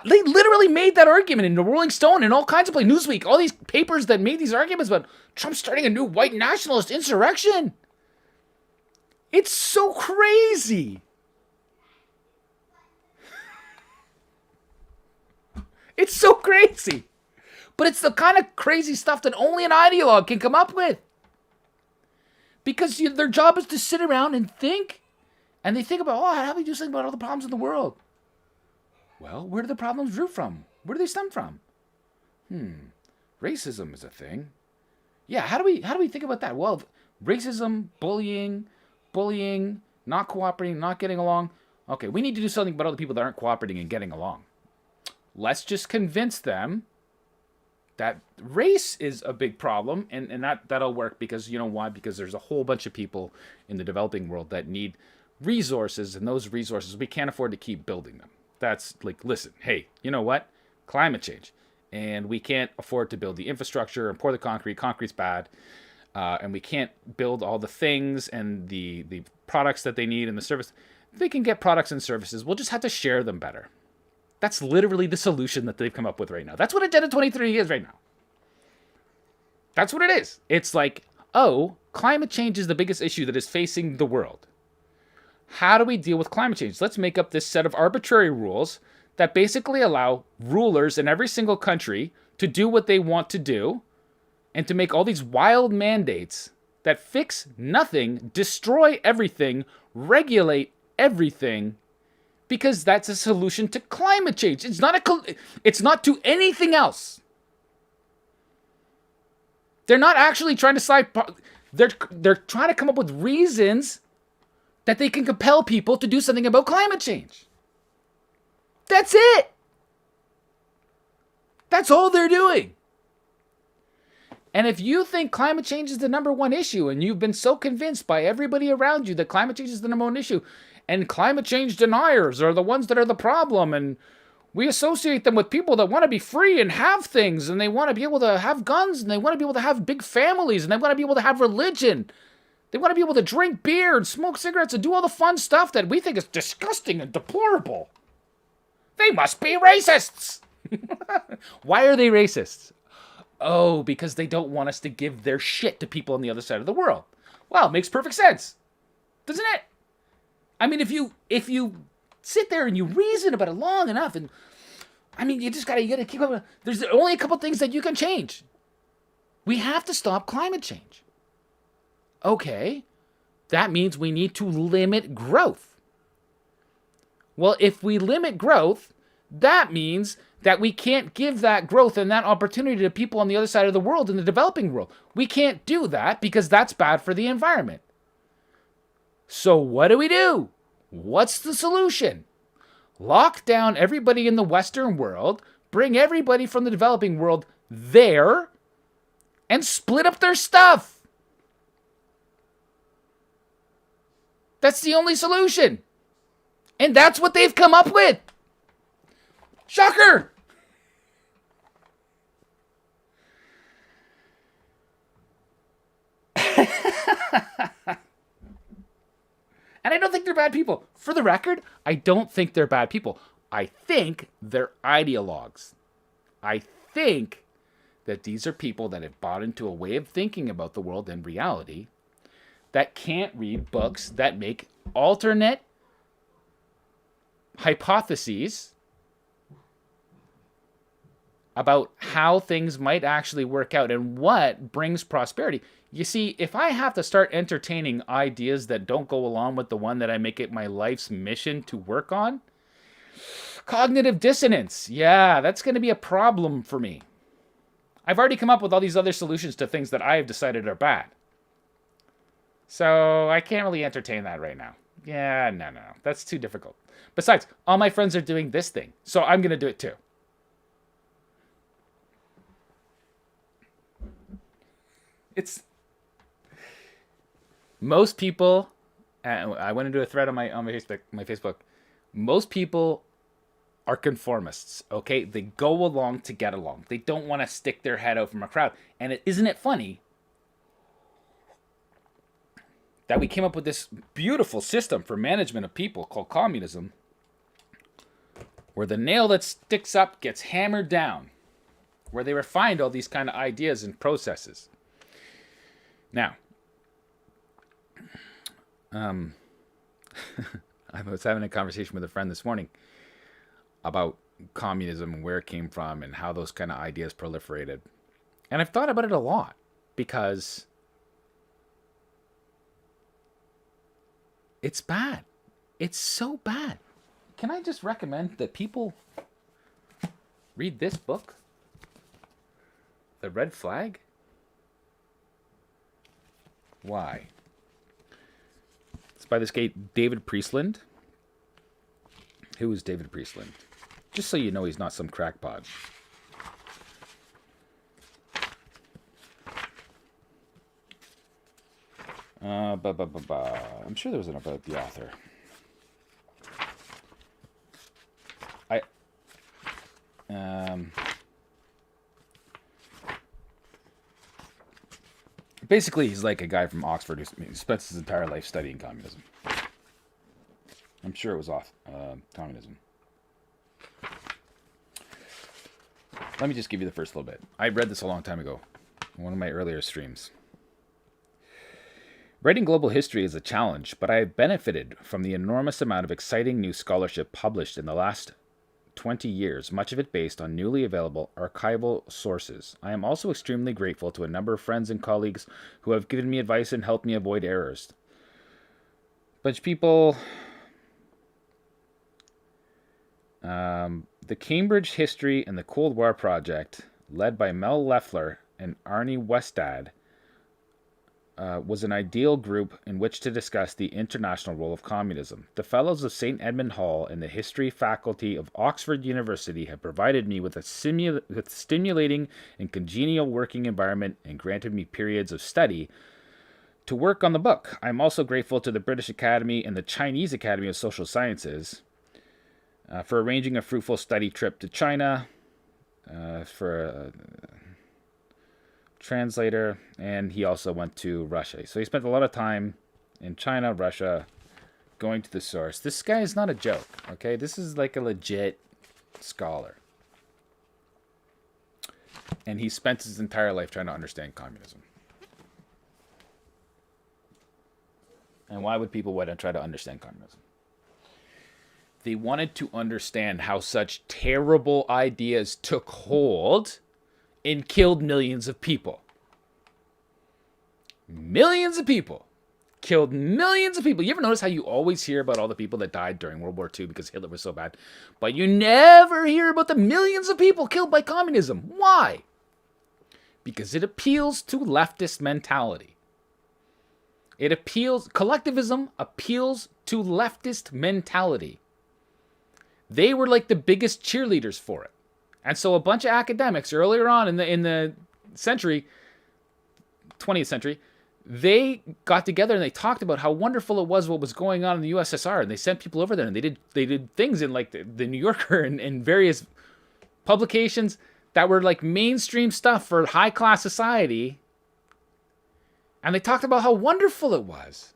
They literally made that argument in the Rolling Stone and all kinds of places, Newsweek, all these papers that made these arguments about Trump starting a new white nationalist insurrection. It's so crazy. It's so crazy. But it's the kind of crazy stuff that only an ideologue can come up with. Because their job is to sit around and think. And they think about, how do we do something about all the problems in the world? Well, where do the problems root from? Where do they stem from? Racism is a thing. Yeah, how do we think about that? Well, racism, bullying, not cooperating, not getting along. Okay, we need to do something about all the people that aren't cooperating and getting along. Let's just convince them that race is a big problem, and that'll work because, you know why? Because there's a whole bunch of people in the developing world that need resources, and those resources, we can't afford to keep building them. That's like, listen, hey, you know what? Climate change. And we can't afford to build the infrastructure and pour the concrete. Concrete's bad. And we can't build all the things and the products that they need and the service. They can get products and services. We'll just have to share them better. That's literally the solution that they've come up with right now. That's what Agenda 2030 is right now. That's what it is. It's like, climate change is the biggest issue that is facing the world. How do we deal with climate change? Let's make up this set of arbitrary rules that basically allow rulers in every single country to do what they want to do and to make all these wild mandates that fix nothing, destroy everything, regulate everything, because that's a solution to climate change. It's not to anything else. They're not actually trying to side. They're trying to come up with reasons that they can compel people to do something about climate change. That's it. That's all they're doing. And if you think climate change is the number one issue, and you've been so convinced by everybody around you that climate change is the number one issue, and climate change deniers are the ones that are the problem, and we associate them with people that want to be free and have things, and they want to be able to have guns, and they want to be able to have big families, and they want to be able to have religion. They want to be able to drink beer and smoke cigarettes and do all the fun stuff that we think is disgusting and deplorable. They must be racists. Why are they racists? Oh, because they don't want us to give their shit to people on the other side of the world. Well, it makes perfect sense, doesn't it? I mean, if you sit there and you reason about it long enough, and I mean, you gotta keep up. There's only a couple things that you can change. We have to stop climate change. Okay, that means we need to limit growth. Well, if we limit growth, that means that we can't give that growth and that opportunity to people on the other side of the world, in the developing world. We can't do that because that's bad for the environment. So what do? What's the solution? Lock down everybody in the Western world, bring everybody from the developing world there, and split up their stuff. That's the only solution. And that's what they've come up with. Shocker! And I don't think they're bad people. For the record, I don't think they're bad people. I think they're ideologues. I think that these are people that have bought into a way of thinking about the world and reality that can't read books that make alternate hypotheses about how things might actually work out and what brings prosperity. You see, if I have to start entertaining ideas that don't go along with the one that I make it my life's mission to work on, cognitive dissonance, yeah, that's going to be a problem for me. I've already come up with all these other solutions to things that I have decided are bad. So I can't really entertain that right now. Yeah, no. That's too difficult. Besides, all my friends are doing this thing, so I'm going to do it too. Most people, I went into a thread on my Facebook. Most people are conformists, okay? They go along to get along. They don't want to stick their head out from a crowd. And isn't it funny that we came up with this beautiful system for management of people called communism, where the nail that sticks up gets hammered down, where they refined all these kind of ideas and processes. Now, I was having a conversation with a friend this morning about communism and where it came from and how those kind of ideas proliferated. And I've thought about it a lot because it's bad. It's so bad. Can I just recommend that people read this book, The Red Flag? Why? It's by this guy, David Priestland. Who is David Priestland? Just so you know, he's not some crackpot. I'm sure there was an about the author. Basically, he's like a guy from Oxford who spent his entire life studying communism. I'm sure it was communism. Let me just give you the first little bit. I read this a long time ago, in one of my earlier streams. Writing global history is a challenge, but I have benefited from the enormous amount of exciting new scholarship published in the last 20 years, much of it based on newly available archival sources. I am also extremely grateful to a number of friends and colleagues who have given me advice and helped me avoid errors. Bunch of people... the Cambridge History and the Cold War Project, led by Mel Leffler and Arnie Westad, was an ideal group in which to discuss the international role of communism. The Fellows of St. Edmund Hall and the History Faculty of Oxford University have provided me with a stimulating and congenial working environment and granted me periods of study to work on the book. I'm also grateful to the British Academy and the Chinese Academy of Social Sciences for arranging a fruitful study trip to China, for a translator, and he also went to Russia. So he spent a lot of time in China, Russia, going to the source. This guy is not a joke, okay? This is like a legit scholar. And he spent his entire life trying to understand communism. And why would people want to try to understand communism? They wanted to understand how such terrible ideas took hold and killed millions of people. Millions of people. killed millions of people. You ever notice how you always hear about all the people that died during World War II because Hitler was so bad, but you never hear about the millions of people killed by communism? Why? Because it appeals to leftist mentality. Collectivism appeals to leftist mentality. They were like the biggest cheerleaders for it. And so a bunch of academics earlier on in the century, 20th century, they got together and they talked about how wonderful it was what was going on in the USSR, and they sent people over there, and they did things in like the New Yorker and various publications that were like mainstream stuff for high class society, and they talked about how wonderful it was.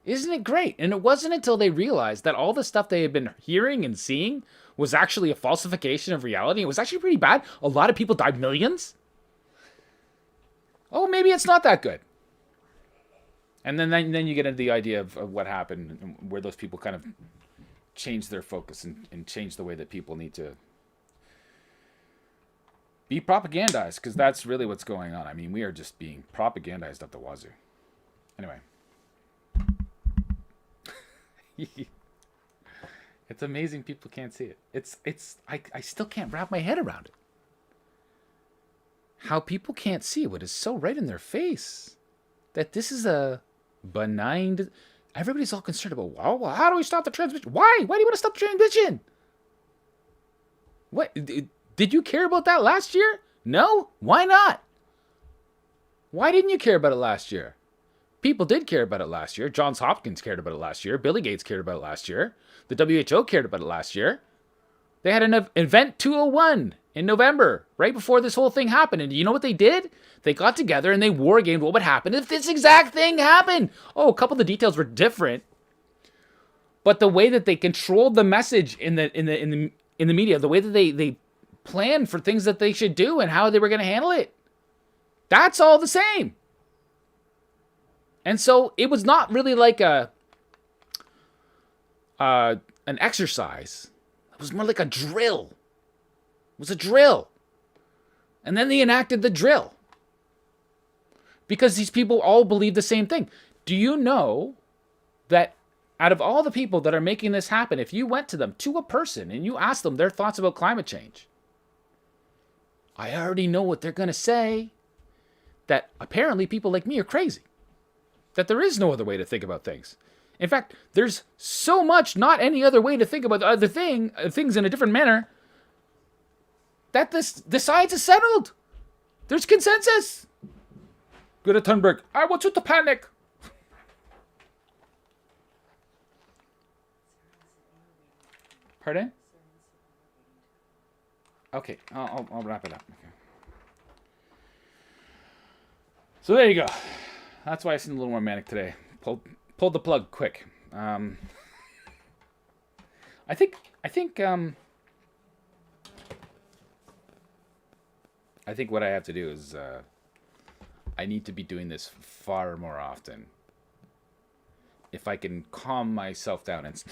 Isn't it great? And it wasn't until they realized that all the stuff they had been hearing and seeing was actually a falsification of reality. It was actually pretty bad. A lot of people died, millions. Oh, maybe it's not that good. And then you get into the idea of what happened and where those people kind of changed their focus and changed the way that people need to be propagandized, because that's really what's going on. I mean, we are just being propagandized up the wazoo. Anyway. It's amazing people can't see it. I still can't wrap my head around it. How people can't see what is so right in their face. That this is a benign... Everybody's all concerned about, well, how do we stop the transmission? Why? Why do you want to stop the transmission? What? Did you care about that last year? No? Why not? Why didn't you care about it last year? People did care about it last year. Johns Hopkins cared about it last year. Billy Gates cared about it last year. The WHO cared about it last year. They had an event 201 in November, right before this whole thing happened. And you know what they did? They got together and they wargamed what would happen if this exact thing happened. Oh, a couple of the details were different, but the way that they controlled the message in the media, the way that they planned for things that they should do and how they were going to handle it, that's all the same. And so it was not really like an exercise. It was more like a drill. It was a drill. And then they enacted the drill. Because these people all believe the same thing. Do you know that out of all the people that are making this happen, if you went to them, to a person, and you asked them their thoughts about climate change, I already know what they're going to say. That apparently people like me are crazy. That there is no other way to think about things. In fact, there's so much not any other way to think about the other things in a different manner, that the science is settled. There's consensus. Greta Thunberg, I want you to panic. Pardon? Okay, I'll wrap it up. Okay. So there you go. That's why I seem a little more manic today. Pulled the plug quick. I think what I have to do is I need to be doing this far more often. If I can calm myself down and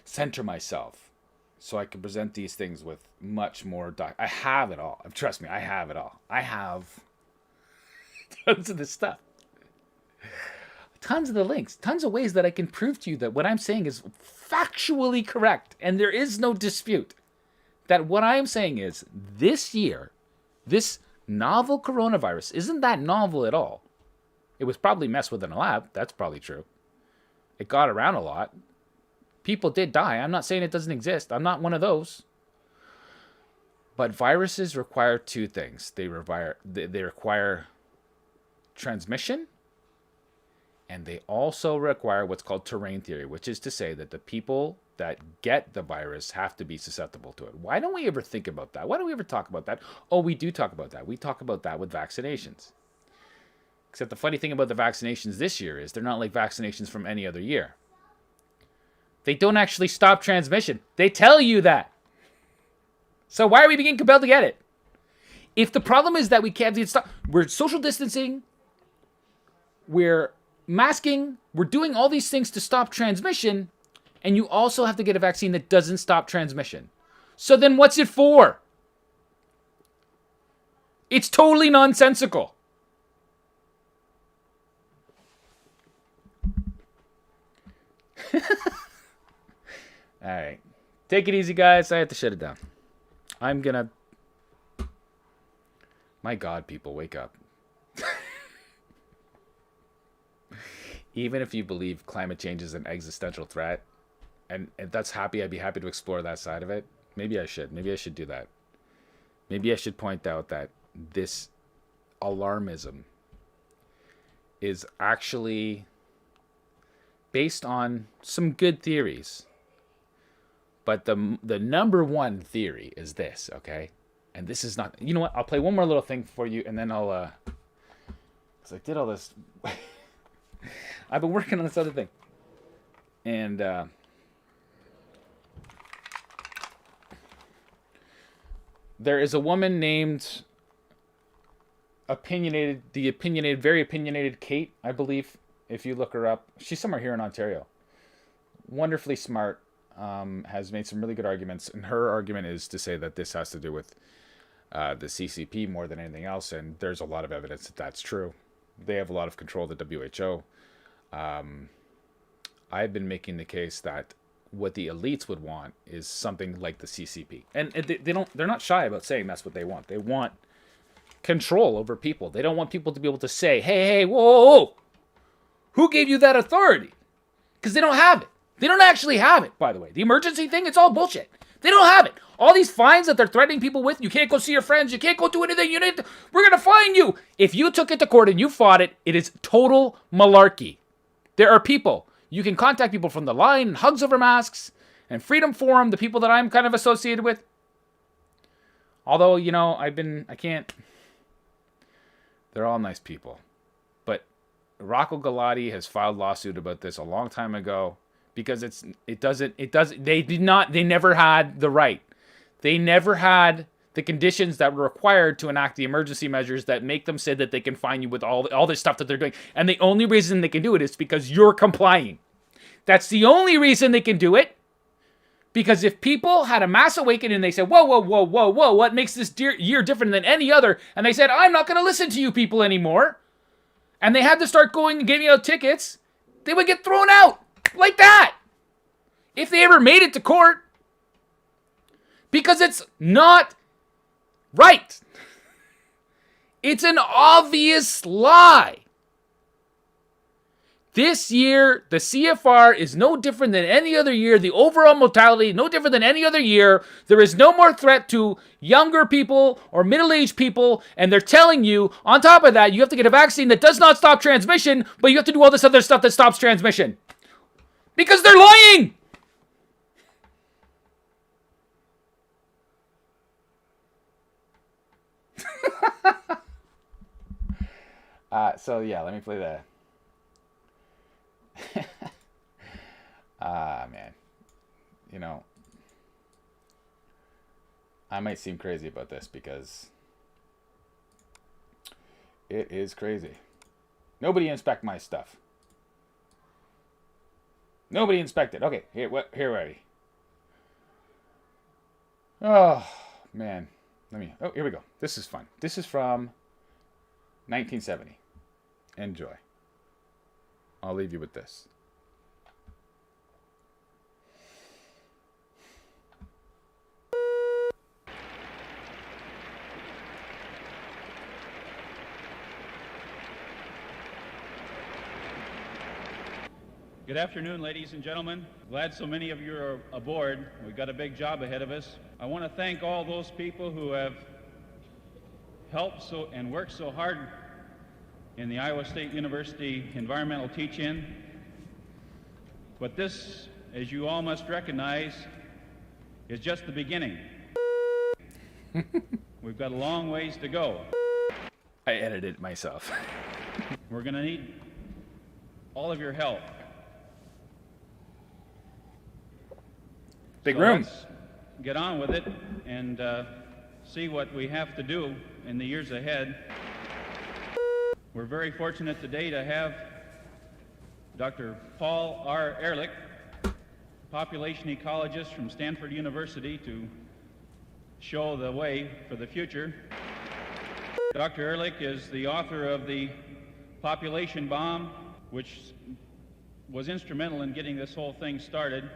center myself, so I can present these things with much more. I have it all. Trust me, I have it all. I have tons of this stuff. Tons of the links, tons of ways that I can prove to you that what I'm saying is factually correct, and there is no dispute that what I'm saying is this year, this novel coronavirus isn't that novel at all. It was probably messed with in a lab. That's probably true. It got around a lot. People did die. I'm not saying it doesn't exist. I'm not one of those. But viruses require two things. They require transmission, and they also require what's called terrain theory, which is to say that the people that get the virus have to be susceptible to it. Why don't we ever think about that? Why don't we ever talk about that? Oh, we do talk about that. We talk about that with vaccinations. Except the funny thing about the vaccinations this year is they're not like vaccinations from any other year. They don't actually stop transmission. They tell you that. So why are we being compelled to get it? If the problem is that we can't stop, we're social distancing, we're masking, we're doing all these things to stop transmission, and you also have to get a vaccine that doesn't stop transmission. So then what's it for? It's totally nonsensical. All right. Take it easy, guys. I have to shut it down. I'm gonna... My God, people, wake up. Even if you believe climate change is an existential threat, and that's happy, I'd be happy to explore that side of it. Maybe I should. Maybe I should do that. Maybe I should point out that this alarmism is actually based on some good theories. But the number one theory is this, okay? And this is not... You know what? I'll play one more little thing for you, and then I'll... Because I did all this... I've been working on this other thing. And... there is a woman named... very opinionated Kate, I believe, if you look her up. She's somewhere here in Ontario. Wonderfully smart. Has made some really good arguments, and her argument is to say that this has to do with the CCP more than anything else, and there's a lot of evidence that that's true. They have a lot of control of the WHO. I've been making the case that what the elites would want is something like the CCP, and they're not shy about saying that's what they want. They want control over people. They don't want people to be able to say, hey, whoa, who gave you that authority? Because they don't have it. They don't actually have it, by the way. The emergency thing, it's all bullshit. They don't have it. All these fines that they're threatening people with, you can't go see your friends, you can't go do anything, we're going to fine you. If you took it to court and you fought it, it is total malarkey. There are people. You can contact people from the line, Hugs Over Masks, and Freedom Forum, the people that I'm kind of associated with. Although, I can't. They're all nice people. But Rocco Galati has filed a lawsuit about this a long time ago. Because they never had the right. They never had the conditions that were required to enact the emergency measures that make them say that they can fine you with all this stuff that they're doing. And the only reason they can do it is because you're complying. That's the only reason they can do it. Because if people had a mass awakening and they said, whoa, what makes this year different than any other? And they said, I'm not going to listen to you people anymore. And they had to start going and giving out tickets, they would get thrown out. Like that. If they ever made it to court. Because it's not right. It's an obvious lie. This year, the CFR is no different than any other year. The overall mortality, no different than any other year. There is no more threat to younger people or middle-aged people. And they're telling you, on top of that, you have to get a vaccine that does not stop transmission, but you have to do all this other stuff that stops transmission. Because they're lying! So yeah, let me play the... man. I might seem crazy about this because it is crazy. Nobody inspect my stuff. Nobody inspected. Okay, here are we? Oh, man. Here we go. This is fun. This is from 1970. Enjoy. I'll leave you with this. Good afternoon, ladies and gentlemen. Glad so many of you are aboard. We've got a big job ahead of us. I want to thank all those people who have helped and worked so hard in the Iowa State University Environmental Teach-In. But this, as you all must recognize, is just the beginning. We've got a long ways to go. I edited it myself. We're going to need all of your help. Big room. Let's get on with it and see what we have to do in the years ahead. We're very fortunate today to have Dr. Paul R. Ehrlich, population ecologist from Stanford University, to show the way for the future. Dr. Ehrlich is the author of The Population Bomb, which was instrumental in getting this whole thing started.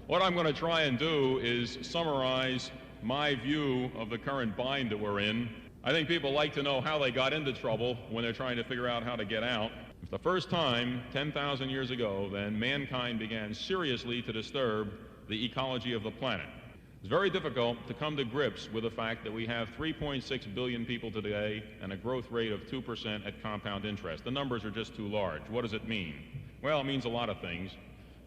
What I'm going to try and do is summarize my view of the current bind that we're in. I think people like to know how they got into trouble when they're trying to figure out how to get out. It's the first time, 10,000 years ago, then mankind began seriously to disturb the ecology of the planet. It's very difficult to come to grips with the fact that we have 3.6 billion people today and a growth rate of 2% at compound interest. The numbers are just too large. What does it mean? Well, it means a lot of things.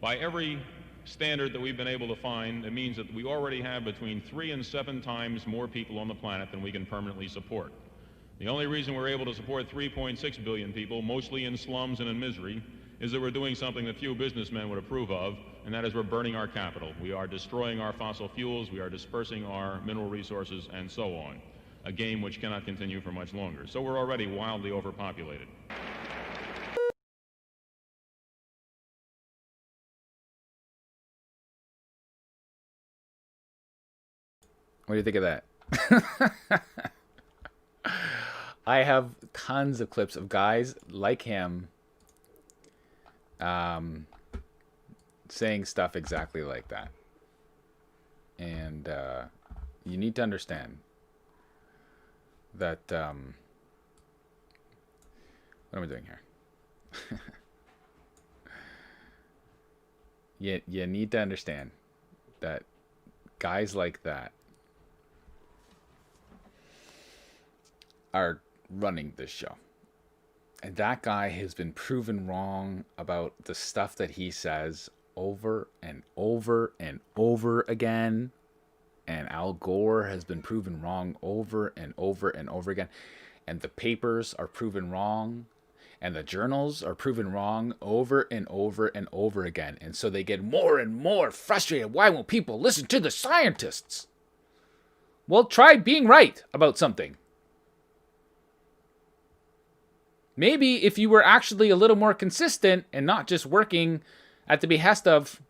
By every standard that we've been able to find, it means that we already have between 3 and 7 times more people on the planet than we can permanently support. The only reason we're able to support 3.6 billion people, mostly in slums and in misery, is that we're doing something that few businessmen would approve of, and that is we're burning our capital. We are destroying our fossil fuels, we are dispersing our mineral resources, and so on. A game which cannot continue for much longer. So we're already wildly overpopulated. What do you think of that? I have tons of clips of guys like him saying stuff exactly like that. And you need to understand that... what am I doing here? You need to understand that guys like that are running this show. And that guy has been proven wrong about the stuff that he says over and over and over again. And Al Gore has been proven wrong over and over and over again. And the papers are proven wrong. And the journals are proven wrong over and over and over again. And so they get more and more frustrated. Why won't people listen to the scientists? Well, try being right about something. Maybe if you were actually a little more consistent and not just working at the behest of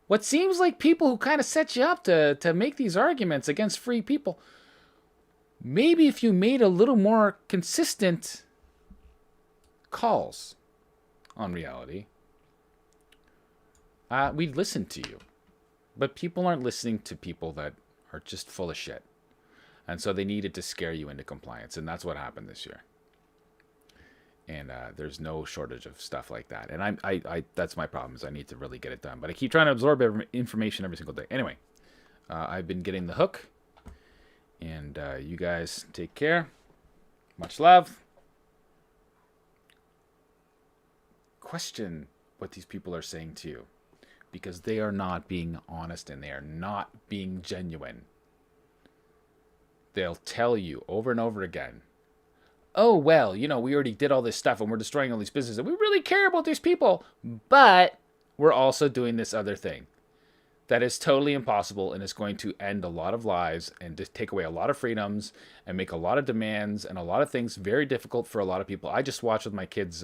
what seems like people who kind of set you up to make these arguments against free people. Maybe if you made a little more consistent calls on reality, we'd listen to you. But people aren't listening to people that are just full of shit. And so they needed to scare you into compliance. And that's what happened this year. And there's no shortage of stuff like that. And I that's my problem, is I need to really get it done. But I keep trying to absorb information every single day. Anyway, I've been getting the hook. And you guys take care. Much love. Question what these people are saying to you. Because they are not being honest and they are not being genuine. They'll tell you over and over again, oh, well, you know, we already did all this stuff and we're destroying all these businesses. And we really care about these people. But we're also doing this other thing that is totally impossible and is going to end a lot of lives and just take away a lot of freedoms and make a lot of demands and a lot of things very difficult for a lot of people. I just watched with my kids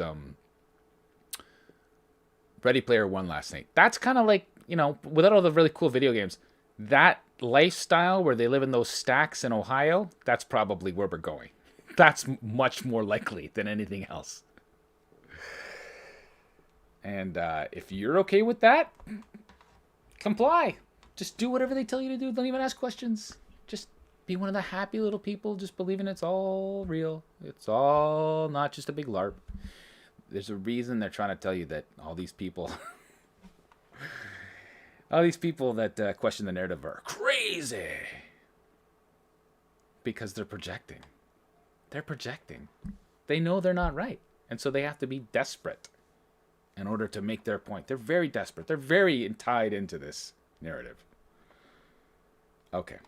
Ready Player One last night. That's kind of like, you know, without all the really cool video games, that lifestyle where they live in those stacks in Ohio, that's probably where we're going. That's much more likely than anything else. And if you're okay with that, comply. Just do whatever they tell you to do. Don't even ask questions. Just be one of the happy little people. Just believing it's all real. It's all not just a big LARP. There's a reason they're trying to tell you that all these people... all these people that question the narrative are crazy. Because they're projecting. They're projecting. They know they're not right. And so they have to be desperate in order to make their point. They're very desperate. They're very tied into this narrative. Okay.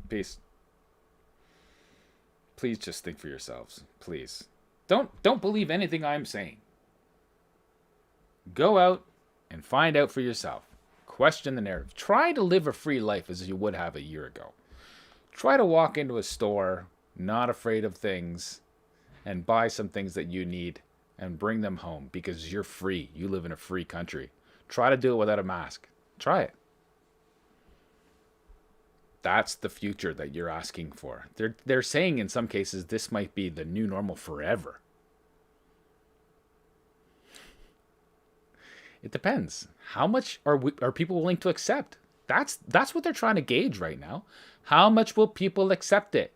Peace. Please just think for yourselves. Please. Don't believe anything I'm saying. Go out and find out for yourself. Question the narrative. Try to live a free life as you would have a year ago. Try to walk into a store, not afraid of things, and buy some things that you need and bring them home because you're free. You live in a free country. Try to do it without a mask. Try it. That's the future that you're asking for. They're saying in some cases this might be the new normal forever. It depends. How much are people willing to accept? That's what they're trying to gauge right now. How much will people accept it?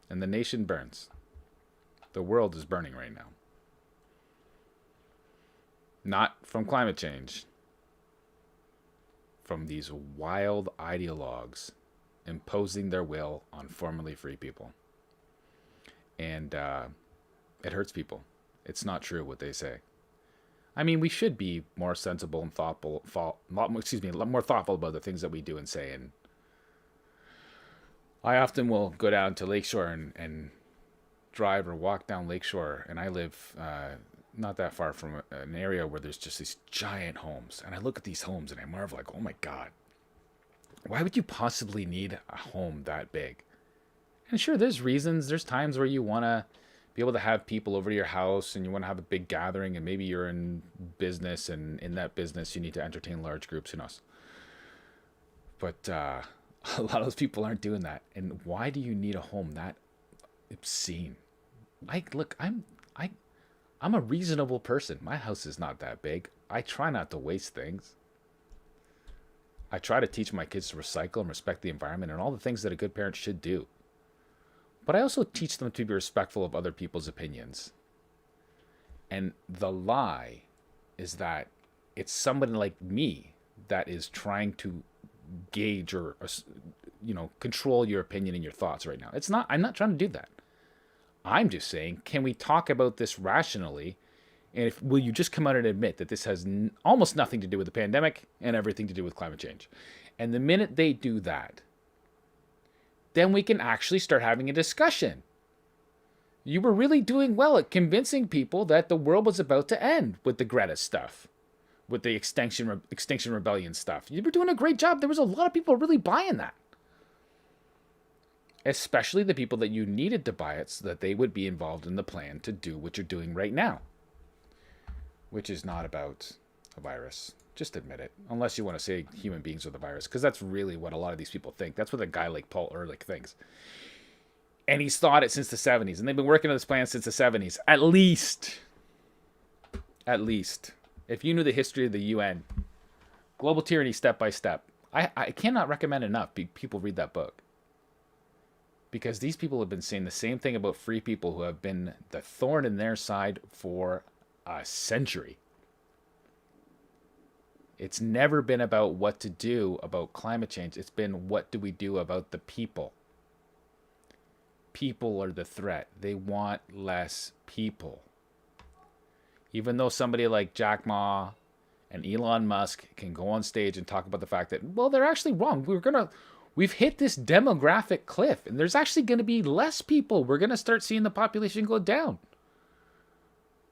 And the nation burns. The world is burning right now. Not from climate change. From these wild ideologues imposing their will on formerly free people. And it hurts people. It's not true what they say. I mean, we should be more sensible and thoughtful. More thoughtful about the things that we do and say. And I often will go down to Lakeshore and drive or walk down Lakeshore, and I live not that far from an area where there's just these giant homes. And I look at these homes and I marvel, like, oh my God, why would you possibly need a home that big? And sure, there's reasons. There's times where you want to be able to have people over to your house and you want to have a big gathering, and maybe you're in business, and in that business you need to entertain large groups, who knows. But a lot of those people aren't doing that. And why do you need a home that obscene? I'm a reasonable person. My house is not that big. I try not to waste things. I try to teach my kids to recycle and respect the environment and all the things that a good parent should do. But I also teach them to be respectful of other people's opinions. And the lie is that it's somebody like me that is trying to gauge or control your opinion and your thoughts right now. It's not. I'm not trying to do that. I'm just saying, can we talk about this rationally? And will you just come out and admit that this has almost nothing to do with the pandemic and everything to do with climate change? And the minute they do that, then we can actually start having a discussion. You were really doing well at convincing people that the world was about to end with the Greta stuff, with the Extinction Rebellion stuff. You were doing a great job. There was a lot of people really buying that. Especially the people that you needed to buy it so that they would be involved in the plan to do what you're doing right now. Which is not about a virus. Just admit it. Unless you want to say human beings are the virus. Because that's really what a lot of these people think. That's what a guy like Paul Ehrlich thinks. And he's thought it since the 70s. And they've been working on this plan since the 70s. At least. If you knew the history of the UN. Global Tyranny Step by Step. I cannot recommend enough people read that book. Because these people have been saying the same thing about free people who have been the thorn in their side for a century. It's never been about what to do about climate change. It's been what do we do about the people. People are the threat. They want less people. Even though somebody like Jack Ma and Elon Musk can go on stage and talk about the fact that, well, they're actually wrong. We've hit this demographic cliff, and there's actually going to be less people. We're going to start seeing the population go down.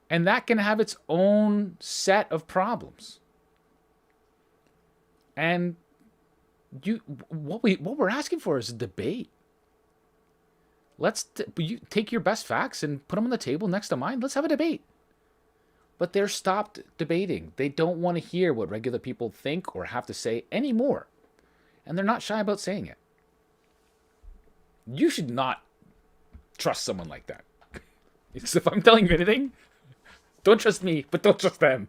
And that can have its own set of problems. And what we're asking for is a debate. You take your best facts and put them on the table next to mine. Let's have a debate. But they're stopped debating. They don't want to hear what regular people think or have to say anymore. And they're not shy about saying it. You should not trust someone like that. If I'm telling you anything, don't trust me, but don't trust them.